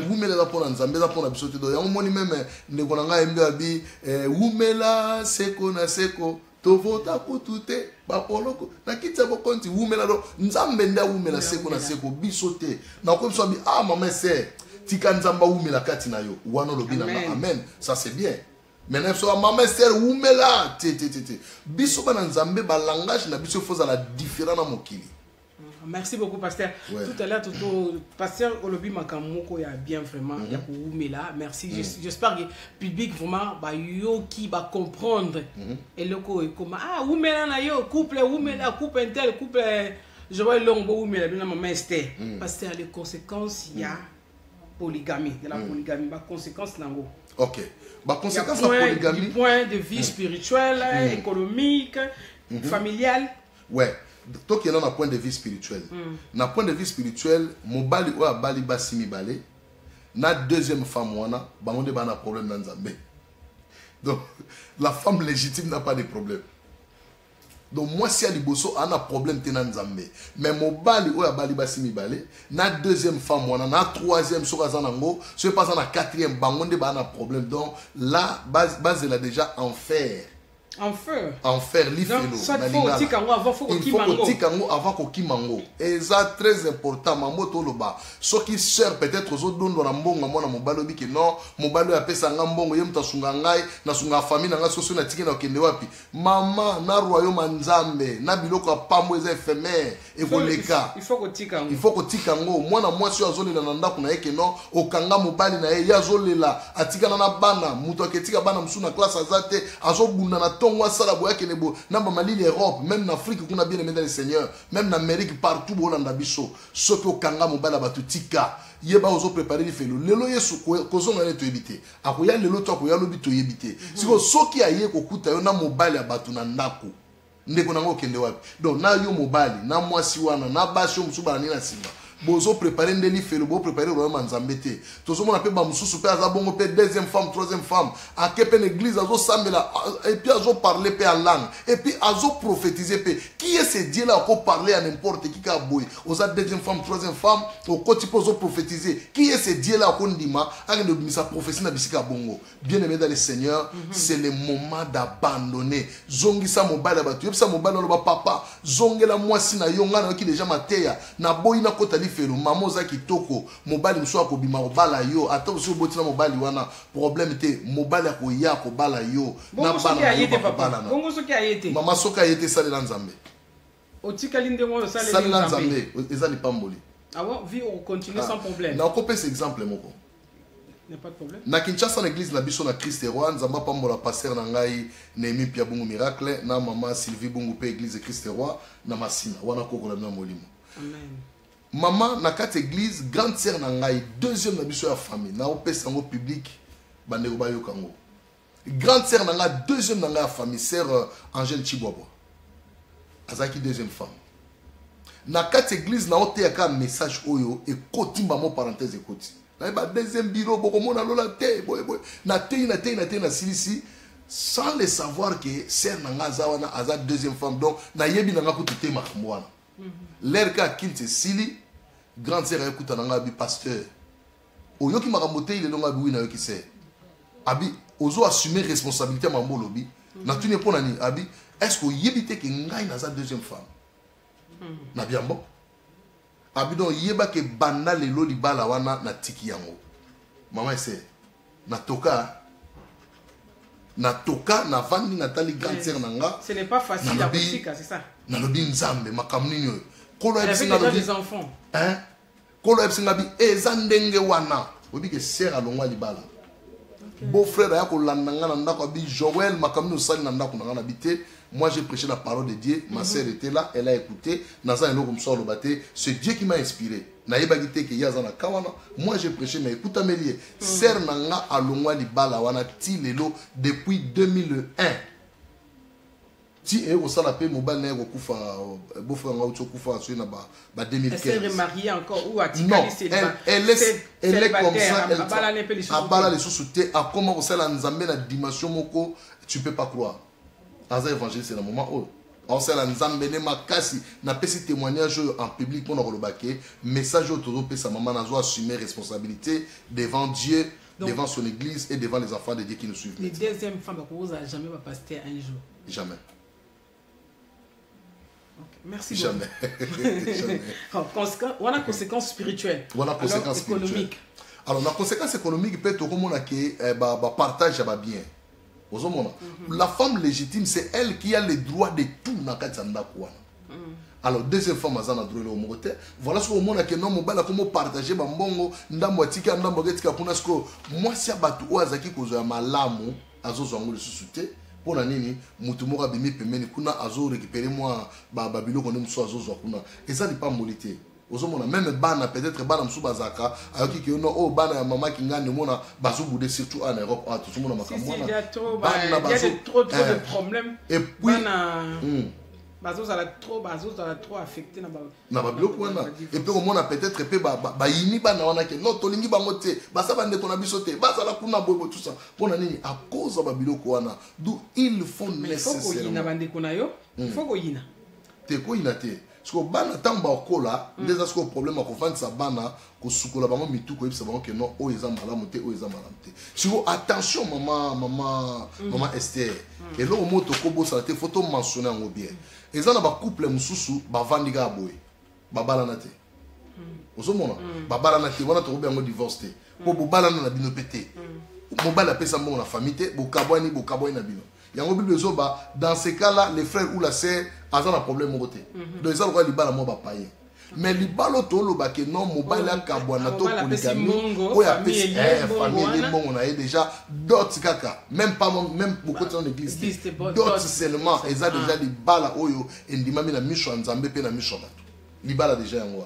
wumela pour nzambe za pour biso te do yango moni même ndeko na ngai embe abi wumela seko na seko tovota kutute ba poloko na kitsa bokonti wumela do nzambe nda wumela seko na seko biso te na ko biso abi mama c'est tika nzamba wumela kati na yo wana lobina amen ça c'est bien. Maintenant so maman sœur wumela te biso bana nzambe ba langage na biso faut la différent na mokili. Merci beaucoup, pasteur. Ouais. Tout à l'heure, pasteur Olobi Makamoko, il y a bien vraiment, il y a pour Oumela. Merci. J'espère que le public vraiment, qui va comprendre. Et le coup, comment, Oumela na yo, couple Oumela, couple intel, couple, je vois l'ongo Oumela, bien maman Esther. Pasteur, les conséquences, il y a polygamie. Il y a la polygamie, les conséquences, nango. Ok. Les conséquences de la polygamie. Du point de vue spirituel, économique, familial. Ouais. Toi qui es là dans point de vue spirituel. Dans point de vue spirituel, mon bali ou bali basimi balé. Na deuxième femme wana, ba monde ba na problème dans Nzambe. Donc la femme légitime n'a pas de problème. Donc moi si ali bosso a un problème te dans Nzambe. Mais mon bali ou bali basimi balé, na deuxième femme wana, na troisième sur azanango, ce pas na quatrième ba monde ba na problème. Donc là base là déjà enfer. Enfer, l'ifelo. Il faut avant qu'on kimango. Et ça très important. Maman toloba. Ce qui sert peut-être aux autres dans la mbongo moi na mobalo bi que non, mobalo a pesa ngambongo yem tasunga ngai na sunga famille na ngaso na tiki na kende wapi. Maman na royaume nzambe na biloko pambo eza éphémère et voleka. Il faut que tikango. Il faut que tikango. Moi na moi si azolela na ndako na yeke non, okanga mobali na ye azolela atika na bana, muto aketika bana msuna classe azate azobunda na tongwa sala boya kenebo na ba mali l'Europe même en Afrique qu'on a bien aimé dans le Seigneur même en Amérique partout bolanda biso soki okanga mobala batutika yeba ozo préparer lifelo lelo yesu kozonga ne to ebité akoya lelo to akoya lobi to yebité siko soki aye kokuta yo na mobali abatu na ndako ndeko nango kende wapi donc na yo mobali na mwasi wana na basi yo musubala ni na simba bozo préparer ndeli felo bo préparer royaume nzambe te tozo mona pe ba mususu pe aza bongo pe deuxième femme troisième femme a ke pe l'église azo sambela et puis azo parler pe en langue et puis azo prophétiser pe qui est ce Dieu là ko parler à n'importe qui ka boy oza deuxième femme troisième femme au côté pozo prophétiser qui est ce Dieu là ko ndima a ne misa prophétie na bisika bongo bien aimé dans le Seigneur c'est le moment d'abandonner zongi sa mobile abatu yebisa mobile lo ba papa zongela mwasi na yo ngana ki déjà mateya na boy na kota felo mamo za kitoko mobali mso akobima kobala yo ata oso botina mobali wana problème te mobali akoya kobala yo na bana yete papa bongo soki ayete mama soka ayete salela nzambe otikali ndengo salela nzambe ezali pamboli bon vie on continue sans problème na kopé cet exemple moko n'a pas de problème na Kinshasa na église na biso na Christ roi nzamba pambola pasteur na ngai Némi Pia Bungu miracle na mama Sylvie Bungu pe église Christ roi na Masina wana kokola na molimo amen. Maman, na quatre église, grande sœur nangai, deuxième na biso ya famille, na opesa ngo public, bandeko ba yokango. Grande sœur nanga, deuxième nanga ya famille, sœur Angèle Chibwabwa. Azaki deuxième femme. Na quatre église na ote yaka message oyo et kotimba mo parenthèse ekoti. Na ba deuxième bureau boko mona lola te boy na te na silisi sans le savoir que sœur nanga zawana aza deuxième femme donc na yebi nanga kutu te makamwana. L'air ka kinte sili grande sœur écoute nanga bi pasteur oyoki makamote ile longa bi wina yoki sœur abi ozo assumer responsabilité mambo lobi na tuni pona ni abi est-ce que yebite ke ngai na za deuxième femme na biambo abi don yeba ke banda lelo libala wana na tiki yango mama sœur na toka na vandi na tali grande sœur nanga ce n'est pas facile à politique c'est ça na lobi nzambe makamnini yo kolo ebsinga lobi des enfants hein kolo ebsinga bi ezandenge wana obi ke sœur alongwa libala beau frère ya ko landanga na ndako bi Joël makamini osali na ndako na bité moi j'ai prêché la parole de Dieu ma sœur était là elle a écouté naza eloko mso lo baté c'est Dieu qui m'a inspiré na yebaki te ke yazana kawana moi j'ai prêché mais écoute amélier sœur nanga alongwa libala wana ti lelo depuis 2001 si et au salapé mobile n'a pas kufa beau frère nga uto kufa sur na ba 2015 elle est mariée encore ou a elle est comme ça elle abala les sous-soutés a comment ça la nzambe na dimension moko tu peux pas croire asa évangile c'est le moment où osala nzambe ne makasi na pesi témoignage en public pour le baquet message autour de sa maman nazo assumer responsabilité devant Dieu. Donc, devant son église et devant les enfants de Dieu qui nous suivent. Les deuxièmes femmes, vous n'avez jamais pas pasteur un jour. Jamais. Okay. Merci jamais. Jamais. On a conséquences spirituelles. On a conséquences économiques. Alors, la conséquence économique peut être comme on a que partage bien. La femme légitime, c'est elle qui a le droit de tout dans le alors deuxième femme azana droit au moté voilà ce que mona que non mobala comme partager ba mbongo ndambo atika ndambo getika pona ce que moi si abatu oazaki kozo ya malamu azozo ngolo susute pona nini mutu moko bimi pemeni kuna azo récupérer moi ba biloko ne muso azozo kuna eza li pas molité ozomona même bana peut-être bana musu bazaka ayoki que non oh bana ya mama kingane mona bazo bouder surtout en Europe ah tout le monde makamona il y a trop de problèmes et puis bazo trop affecté na babiloko wana et puis on a peut-être pe ba yini bana wana ke non tolingi bango te basa bande ko na biso te basa la kuna bobo tout ça pona nini à cause ba biloko wana d'où il faut nécessairement na bande ko na yo faut ko yina te ko yina te parce que bana tamba okola déjà ce que problème ko fandi sa bana ko sukola bango mitu ko yebisa bango ke non o eza malamu te o eza malamu te siko attention maman Esther et là au moto ko bossa te photo mentionner en bien ezana ba couple mususu ba vandiga boy babala na te ozomona babala na te wana to ko divorce te ko bobala na bino pété mobala pesa mbongo na famille te bokabwani na bino yango bible zoba dans ces cas là les frères ou la sœur azana problème mo te donc ezana ko libala mo ba paye mais libalo to lo ba ke non mobala kabwana to polygamy o ya pesa famille bon on a déjà d'autres kaka même beaucoup dans l'église d'autres seulement eza déjà libala oyo endimami na misho nzambe pe na misho bato libala déjà yango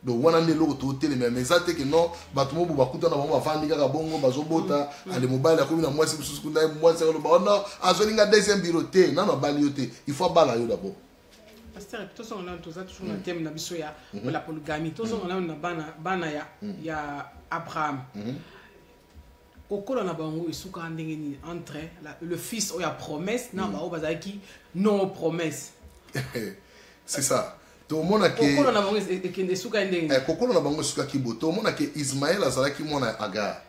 donc wana ne loko to tele mais ça te que non bato mo bakuta na bango bafandi kaka bongo bazobota ale mobile akomi na mwasi bisusu kuna mwasi lo ba non azolinga deuxième bureau te na bali yote il faut bala yo d'abord pasteur tout ça on a toujours na thème na biso ya la polygamie tout ça on a na bana ya Abraham kokola na bango isuka ndenge ni entre le fils oya promesse na ba bazaki non promesse c'est ça to mona ke kokolo na bango ekende suka ndenge kokolo na bango suka kibo to mona ke Ismaël azalaki mona Agar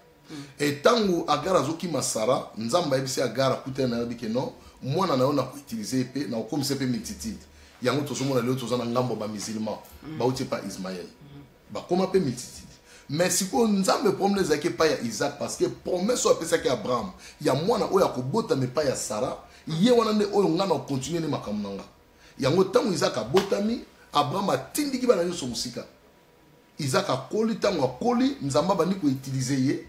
et tangu Agar azoki masara nzamba yebisi Agar kutena na bike non mwana na ona ko utiliser pe na okomisa pe multitude yango to somona leo to zana ngambo ba musulman ba uti pa Ismaël ba koma pe multitude mais siko nzambe promesse zake pa ya Isaac parce que promesse o pesa ke Abraham ya mwana oya ko bota me pa ya Sarah ye wana ne oyo ngana continuer ne makamnanga yango tangu Isaac abotami Abraham a tindiki bana nyonso musika Isaac a koli tango a koli nzamba bani ko utiliser ye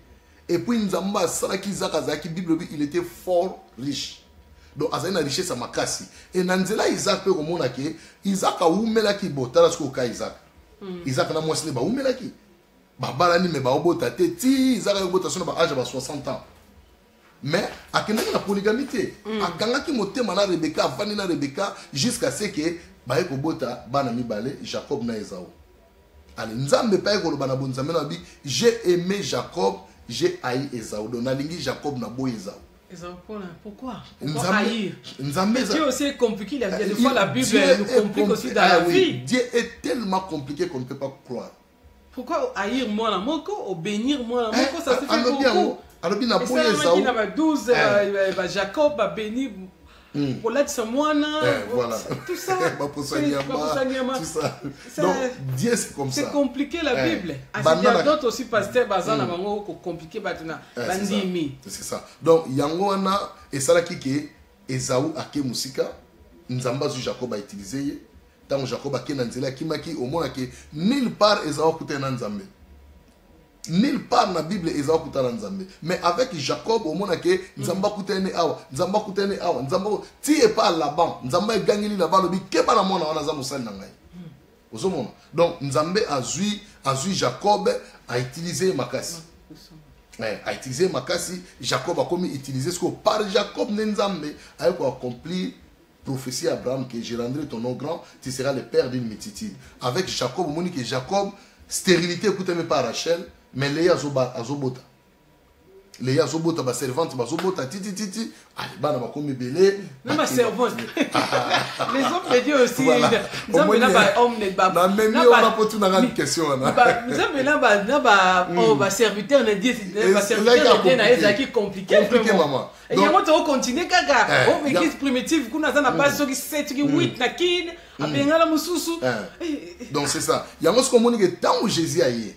et puis nzamba salaki Isaac azaki Bible il était fort riche donc azali na richesse à makasi et nanzela Isaac pe ko mona ke Isaac a umela ki botala sko ka Isaac Isaac na mwasi ne ba umela ki babala ni me ba obota te ti Isaac a bota sona ba âge ba 60 ans mais akendaki na polygamie te akangaki motema na Rebecca avandi na Rebecca jusqu'à ce que baye ko bota bana mibale Jacob na Esau allez nzambe pa ko bana bonzambe na bi j'ai aimé Jacob j'ai haï Esau donc nalingi Jacob na boy Esau pourquoi haïr Dieu aussi est compliqué des fois la Bible nous complique aussi dans la vie Dieu est tellement compliqué qu'on ne peut pas croire pourquoi haïr moi la moko ou bénir moi la moko ça se fait beaucoup alors bien na boy Esau il a 12 Jacob a béni pour l'aide c'est moi voilà tout ça tout ça donc Dieu c'est comme ça c'est compliqué la Bible il y a d'autres aussi pasteurs bazana bango ko compliqué batuna bandimi c'est ça donc yango wana esalaki ke Esau ake musika nzamba zu Jacob a utilisé tant Jacob ake na nzela kimaki au mona ke nulle part Esau kutena nzambe nulle part na Bible Esau kutana nzambe mais avec Jacob au mona ke nzamba kutene awa nzamba ti e pas là-bas nzamba gangeli là-bas lobi ke bana mona wana za musali na ngai ozomona donc nzambe azui Jacob a utilisé makasi a utilisé makasi Jacob a comme utilisé ce que par Jacob nzambe a accompli prophétie à Abraham que je rendrai ton nom grand tu seras le père d'une multitude avec Jacob moni que Jacob stérilité écoutez même pas Rachel mais Léa azobota les ya zobota ba servante ba zobota titi allez bana ba komi belé non ma servante les hommes de Dieu aussi nzambe na ba homme ne ba na même on a pas tout na grande question là nzambe na ba serviteur ne Dieu ba serviteur ne na ezaki compliqué maman et yango to continuer kaka o église primitive kuna za na pas soki 7 ki 8 na kin apengala mususu donc c'est ça yango ce qu'on moni que tant où Jésus aille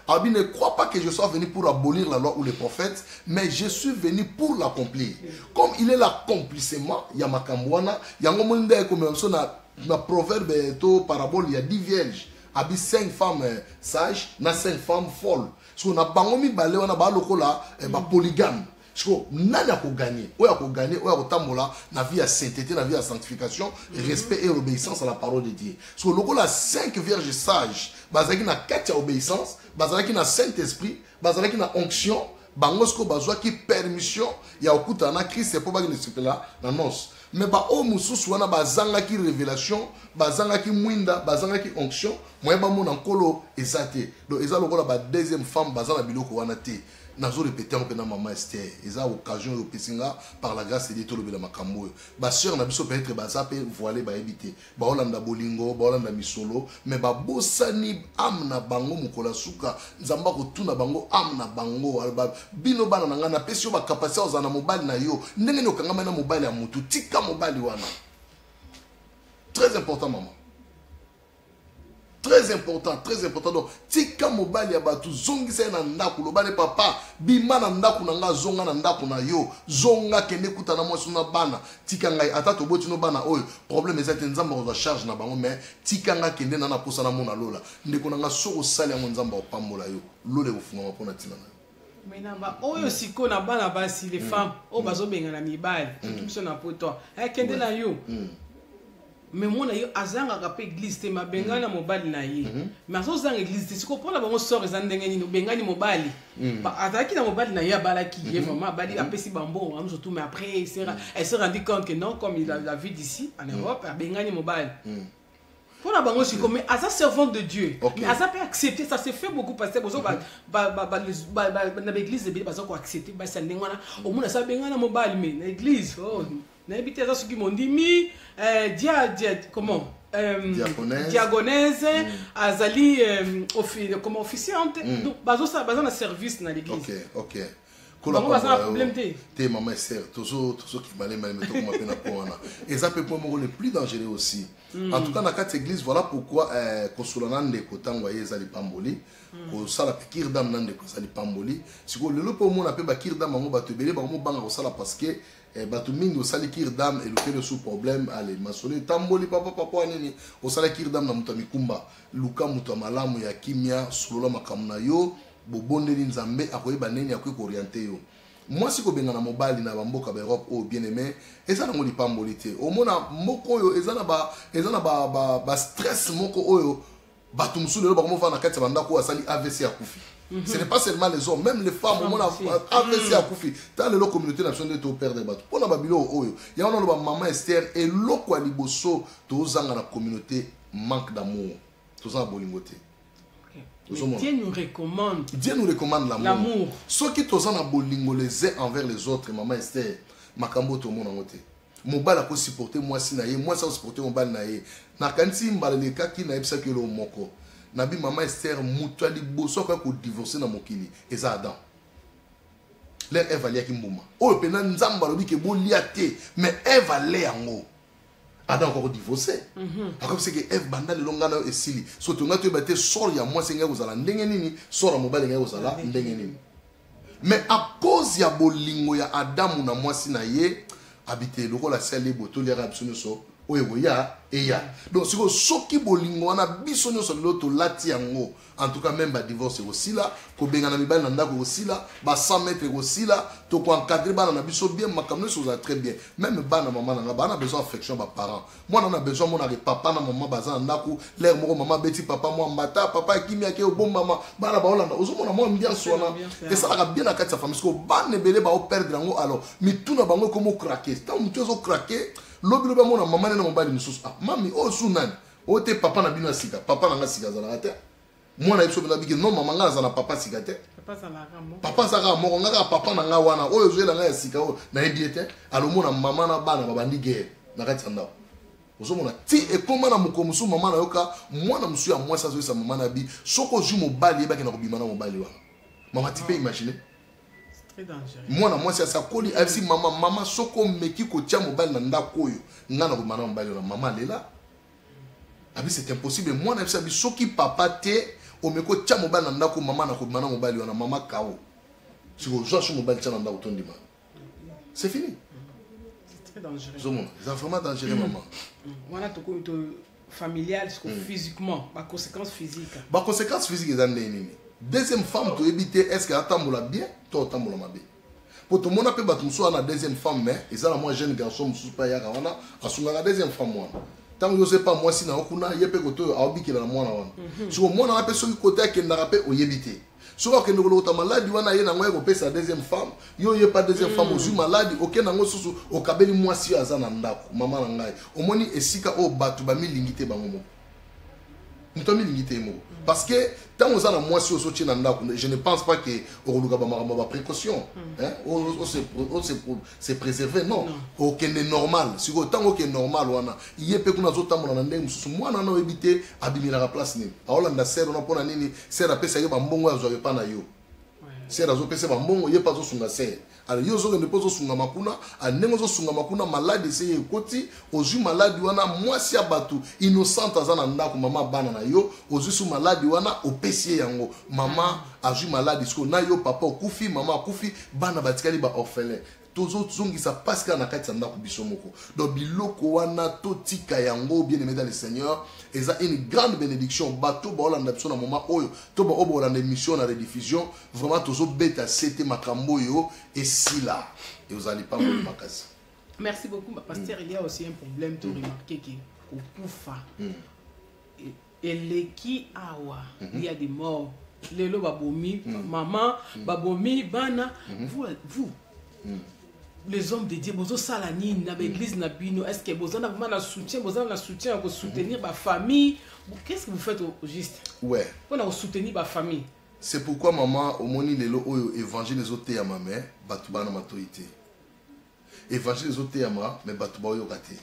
abi ne crois pas que je sois venu pour abolir la loi ou les prophètes mais je suis venu pour l'accomplir comme il est l'accomplissement ya makambwana yango moni nde comme ça na proverbe to parabole il y a 10 vierges abi 5 femmes sages na 5 femmes folles so na bango mi balé wana ba lokola ba polygame. Nani a gagné, oya ko gagné, oya ko tambola na vie à sainteté, na vie à sanctification, respect et obéissance à la parole de Dieu. So loko la 5 vierges sages, bazaki na 4 obéissance, bazaki na Saint-Esprit, bazaki na onction, bangosko bazwa ki permission ya okuta na Christ c'est pour ba ne là na nos. Mais ba o mususu wana bazanga ki révélation, bazanga ki mwinda, bazanga ki onction, moye ba mona nkolo ezate. Donc eza loko la ba deuxième femme bazana biloko wana te. Nazo répéter un peu dans maman Esther et ça occasion au pesinga par la grâce de Dieu tout le bela makambo ba sœur na biso peut-être ba ça peut voiler ba éviter ba olanda bolingo ba olanda misolo mais ba bosani amna bango mukola suka nzamba ko tuna bango amna bango ba bino bana na ngana pesio ba capacité ozana mobile na yo ndenge no kanga na mobile ya mutu tika mobile wana très important maman. Très important. Donc, tika mobile ya batu zongi se na ndaku lobale papa bima na ndaku na nga zonga na ndaku na yo zonga kende kuta na mwasu na bana tika ngai ata to boti no bana oyo problème ezate nzamba ko charge na bango mais tika nga kende na posa na mona lola ndeko na nga soko sali ya nzamba opambola yo lole kofunga mapona tina na yo mais namba oyo siko na bana basi les femmes o bazo benga na mibali tout ça na poto kende na yo mais moi yo azanga ka pe église te mabengana mobali na ye mais azozanga église te siko pona bango sort ezandenge ni bengani mobali ba ataki na mobali na ye balaki ye vraiment bali apesi bambo surtout mais après elle s'est rendu compte que non comme il a vu d'ici en Europe bengani mobali pona bango siko mais asa servant de Dieu mais asa peut accepter ça se fait beaucoup parce que bozo na l'église de bazo ko accepter ba sa ndengwana au moins ça bengana mobali mais na église na habité ça ce qui m'ont dit mi comment diagonèse azali comme officiante donc bazo na service na l'église OK comment ça problème te maman Esther toujours qui malé mais to comme pena pona et ça peut pour le plus dangereux aussi en tout cas dans quatre églises voilà pourquoi konsolana ndeko tango ezali pamboli ko sala kirdam nande ko sali pamboli siko lelo po mona pe ba kirdam ngo batebele ba mo banga ko sala parce que bato mingi osali kirdam elukeli sous problème ale masole tamboli papa nini osala kirdam na mutu mikumba luka mutu malamu ya kimia solola makamu na yo bobondeli nzambe akoyeba nini akoki kooriente yo mwasi kobenga na mobali na bamboka ba Europe o bien aimé eza nango lipamboli te omona moko oyo eza na ba stress moko oyo bato mosusu lelo bakomova na kati ya bandako asali AVC akufi. Ce n'est pas seulement les hommes, même les femmes, on a AVC à Koufi. Dans la communauté nationale de père de bateau. On a babilo oyo. Il y a un maman Esther et l'oko liboso tozanga la communauté manque d'amour. Tozanga bolingote. Dieu nous recommande. Dieu nous recommande l'amour. Ceux qui tozanga bolingo les uns envers les autres, maman Esther, makambo to mon angote. Mobile a ko supporter moi si na ye, moi ça supporter mobile na ye. Na kanti mbalele kaki na ebisa ke lo moko. Nabi maman Esther mutuali boso kwa ko divorcer na mokili eza Adam l'air Eve alia ki mbuma o pena nzamba lobi ke bolia te mais Eve ale yango Adam ko divorcer akop c'est que Eve banda le longa na esili so to ngatu bate sor ya moi senga kozala ndenge nini sor mobali nga kozala ndenge nini mais à cause ya bolingo ya Adam na mwasi na ye habité lokola sele botoli ya absolument so oyo ya eya donc siko soki bolingo wana biso nyoso loto lati yango en tout cas même ba divorce aussi là ko benga na mibali na ndako aussi là ba 100 mètres aussi là to ko encadrer bana na biso bien makamno so za très bien même bana maman na bana besoin affection ba parents moi on a besoin mon ari papa na maman baza na ndako l'air moko maman beti papa moi mbata papa kimia ke bon maman bana ba olanda ozomona moi bien sona et ça la bien na kati sa famille parce que bana belé ba o perdre yango alors mi tuna bango comme craquer tant mutu zo craquer lobi mona maman na mobali mususu ah mami o sunani o te papa na bino sika papa na nga sika zala ate moi na biso bina biki non maman nga za na papa sikate papa saka moko nga papa na nga wana oyo zo na nga sika o na ebiete alo mona maman na bana babandi guerre na kati anda ozomona ti ekoma na mukomusu maman na yoka mwana musu ya mwasa zo sa maman na bi soko ju mobali ebaki na kobima na mobali wana mama ti pe imaginer très dangereux mwana mwasi sa koli asi mama soko meki ko tia mobali na ndako oyo nga na kobima na mobali wana mama lela abi c'est impossible mwana bisa bi soki papa te omeko tia mobali na ndako mama na kobima na mobali wana mama kao siko zo so mobali tia na ndako tondima c'est fini. Très dangereux. C'est vraiment dangereux, maman. On a tout familial, physiquement, les conséquences physiques. Les conséquences physiques, c'est une deuxième femme, tu éviter, est-ce qu'elle attend bien, tu attends bien. Pour tout le monde, on peut battre la deuxième femme, mais ils ont un jeune garçon, je ne sais pas, il y a la deuxième femme. Tant que je ne sais pas, moi, si je ne sais pas, je ne sais pas, si moi, on a personne côté qui n'a pas éviter. Souvent que nous avons malade, on a une sa deuxième femme, yo yé pas deuxième femme, aussi malade, ok nango susu o kabeli mwasi azana ndako, maman ngai. Omoni esika o batu ba mi lingité bango. Ntomi lingité mo. Parce que tant on a mwasi oso tina ndako, je ne pense pas que o luka ba ma précaution, hein, c'est préservé non. Ok n'est normal. Si autant ok normal wana, yé pe kuna zota mona na ndenge mususu mwana na ebité abimira la place ni. Aolanda sero na pona nini, sera pesa ye ba mbongo azo pa na yo. Sera zo pesa ba mbongo ye pa zo sunga se. Alors yo zo ne pozo sunga makuna, anengo zo sunga makuna malade se ekoti, ozu malade wana mwasi ya batu innocent azana ndako mama bana na yo, ozu su malade wana opesi yango. Mama azu malade sko na yo papa okufi, mama okufi, bana batikali ba orphelin. Tozo zongisa paska na kati ndako biso moko. Donc biloko wana totika yango bien aimé dans le Seigneur, et ça une grande bénédiction. Bato ba olanda biso na moment oyo, to ba obo olanda émission na rediffusion, vraiment tozo beta c'était makambo yo et si là et vous allez pas me makasi. Merci beaucoup pasteur, il y a aussi un problème tu remarquer que au poufa et les qui awa, il y a des morts. Lelo babomi, maman, babomi bana, vous les hommes de Dieu, vous avez dans l'église, est-ce que vous avez vraiment un soutien, pour soutenir ma famille? Qu'est-ce que vous faites au juste? Ouais. Pour soutenir ma famille. C'est pourquoi maman, au moni lelo oyo évangile les autres à ma mère, batuba na matorité. Évangile les autres à ma, mais batuba oyo kate.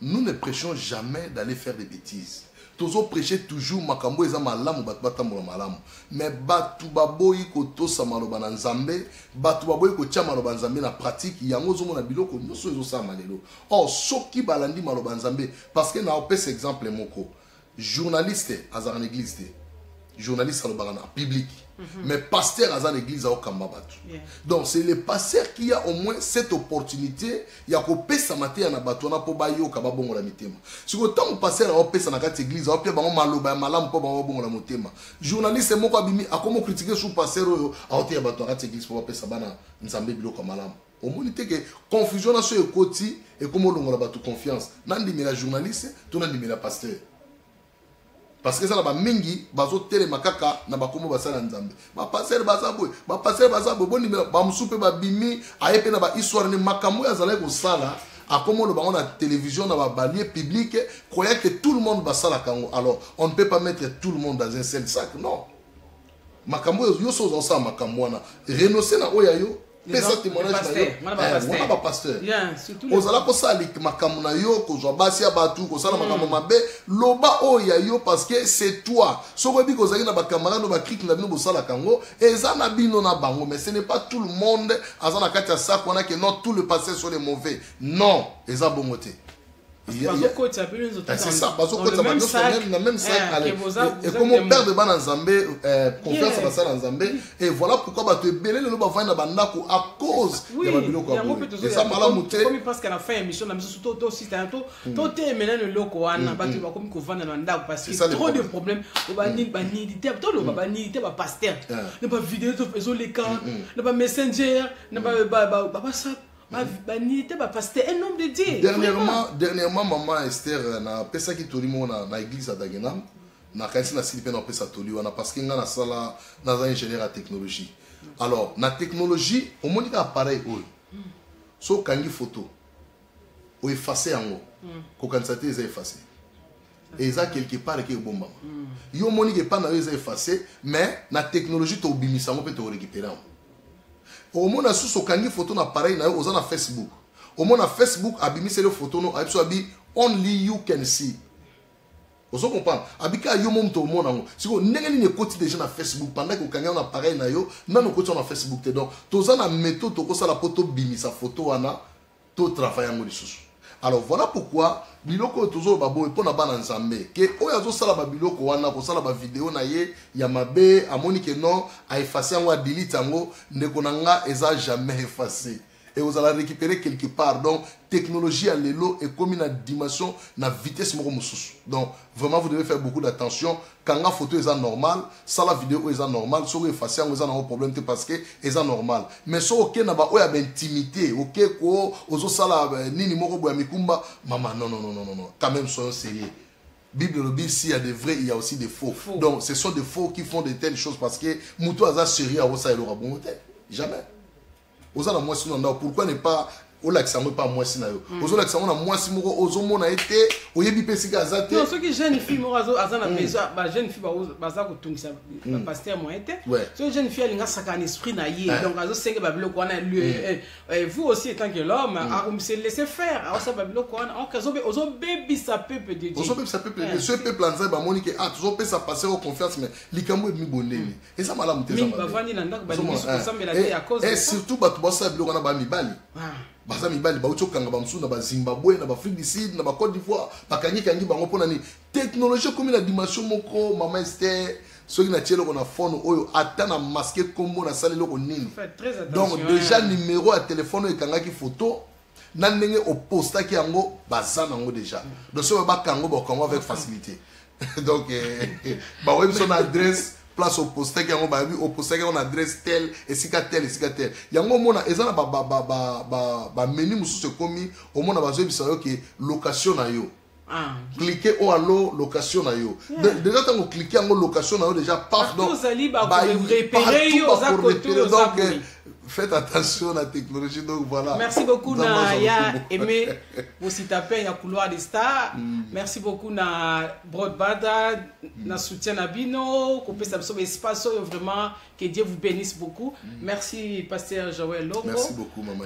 Nous ne prêchons jamais d'aller faire des bêtises. Tozo prêcher toujours makambo eza malamu batu malamu, mais batu baboyi ko tosa maloba na nzambe, batu baboyi ko tia maloba nzambe na pratique yango zo mona biloko nyonso ezo sa malelo. Or soki balandi maloba nzambe parce que na opes exemple moko journaliste azar en église te journaliste alobaka na public, mais pasteur azar en église au kamba batu. Donc c'est le pasteur qui a au moins cette opportunité ya ko pesa maté na batu na po bayo ka babongo la mitema. Si ko tant pasteur a pesa na kati église a pe bango maloba ya malamu po bango bongo la motema. Journaliste moko abimi akomo critiquer sur pasteur oyo a ote ya batu na kati église po pesa bana nzambe biloko malamu. Au moins que confusion na so ekoti et comme longo la batu confiance. Nandi mi la journaliste, to nandi mi la pasteur. Parce que ça là mingi bazo tele makaka na bakomo basala nzambe ba passer bazabo boni ba musupe ba bimi ayepe na ba histoire ni makambo ya zala ko sala akomo lo bango na télévision na ba balier public croyait que tout le monde basala kango. Alors on ne peut pas mettre tout le monde dans un seul sac, non. Makambo yo so zo sa makambo na renoncer na oyayo pesa témoignage na yo pasteur aux ala ko sali makambo na yo ko zo basi ya batu ko sala makambo mabe loba oya yo parce que c'est toi soko bi ko zaki na ba camarade ba critique na bino bo sala kango eza na bino na bango, mais ce n'est pas tout le monde azana kati ya sac on a que non tout le passé sur les mauvais, non eza bongote. C'est ça, parce que même sac, et comme on perd de ban en Zambé, confiance à ça en Zambé, et voilà pourquoi tu es belé le loba vaina bandako à cause de la bilo quoi. Et ça mala mouté. Comme parce qu'à la fin émission, la mission tout aussi c'est un tout maintenant le loco ana batu ba comme ko vanda bandako parce que trop de problèmes. Ba ni tout le ba ni ba pasteur, ne pas vidéo sur les cas, ne pas messenger, ne pas ça. Un homme de Dieu. Dernièrement, maman Esther na pesa ki tolimo na église à Dagenham na kanisi na silipe na pesa toliwa na parce que nga na sala na ingénieur à technologie. Alors na technologie on monika appareil oyo so kangi photo o effacer yango ko kanisa te eza effacer et ça quelque part qui est bon maman yo moni que pas na yo effacé mais la technologie to bimisa mo peut te récupérer au moins sous so kangi photo na pareil na yo oza na Facebook au moins na Facebook abimisa le photo no abi so abi only you can see vous comprenez abika yo mom to mona ngo siko ndenge ni koti déjà na Facebook pendant que kanga na pareil na yo nano koti na Facebook te donc toza na méthode to ko sala poto bimisa photo wana to travailler ngo lisusu. Alors voilà pourquoi biloko toujours babo epona bana nzambe ke oyo azosala ba biloko wana ko sala ba vidéo na ye ya mabe amoni ke non a effacer ngo a delete ngo ndeko nanga eza jamais effacé et vous allez récupérer quelque part. Donc technologie à l'élo est comme une dimension na vitesse moko mususu. Donc vraiment vous devez faire beaucoup d'attention quand la photo est normal, ça la vidéo est normal, si vous effacez vous avez un problème parce que est normal. Mais si OK na ba oya intimité, OK ko ozo sala nini moko boya mikumba, maman non. Quand même soyons sérieux. Bible le dit s'il y a des vrais, il y a aussi des faux. Donc ce sont des faux qui font de telles choses parce que muto aza sérieux à ça il aura bon jamais. Pourquoi ne pas au l'accent pas moi si na yo ozo l'accent na moi si moko ozo mona été oyebi pesika azate non ceux qui jeune fille moko azana besoin ba jeune fille baza ko tungisa pasteur moi été ceux jeune fille alinga saka esprit na ye donc azo senga ba biloko wana vous aussi étant que l'homme a se laisser faire azo ba biloko wana ozo baby sa peuple de Dieu ozo baby sa peuple de ce peuple anza ba moni que toujours peut ça passer au confiance mais likambo mi bondeli et ça malamu te ça ba vandi na ndako ba lisu ko sambela te à cause et surtout ba to bossa biloko na ba mibali baza mibali baucho kanga bamsu na ba Zimbabwe na ba Afrique du Sud na ba Côte d'Ivoire bakangi kangi bango pona ni technologie comme la dimension moko mama Esther soki na tielo na phone oyo atana masqué kombo na sale loko nini donc déjà numéro à téléphone e kanga ki photo na ndenge au posta ki yango baza nango déjà donc so ba kango ba kango avec facilité donc ba web son adresse place au poster qui a au poster qui a une adresse telle et si tel yango mona ezana ba menu musu se komi au mona bazo bisayo que location na yo cliquez au allo location na yo déjà tant que cliquer en location na yo déjà paf donc donc faites attention à la technologie donc voilà. Merci beaucoup Naya aimé aussi taper ya couloir des stars. Merci beaucoup na Broadbada na soutien na bino ko pesa biso espace vraiment que Dieu vous bénisse beaucoup. Merci pasteur Joël Longo. Merci beaucoup maman.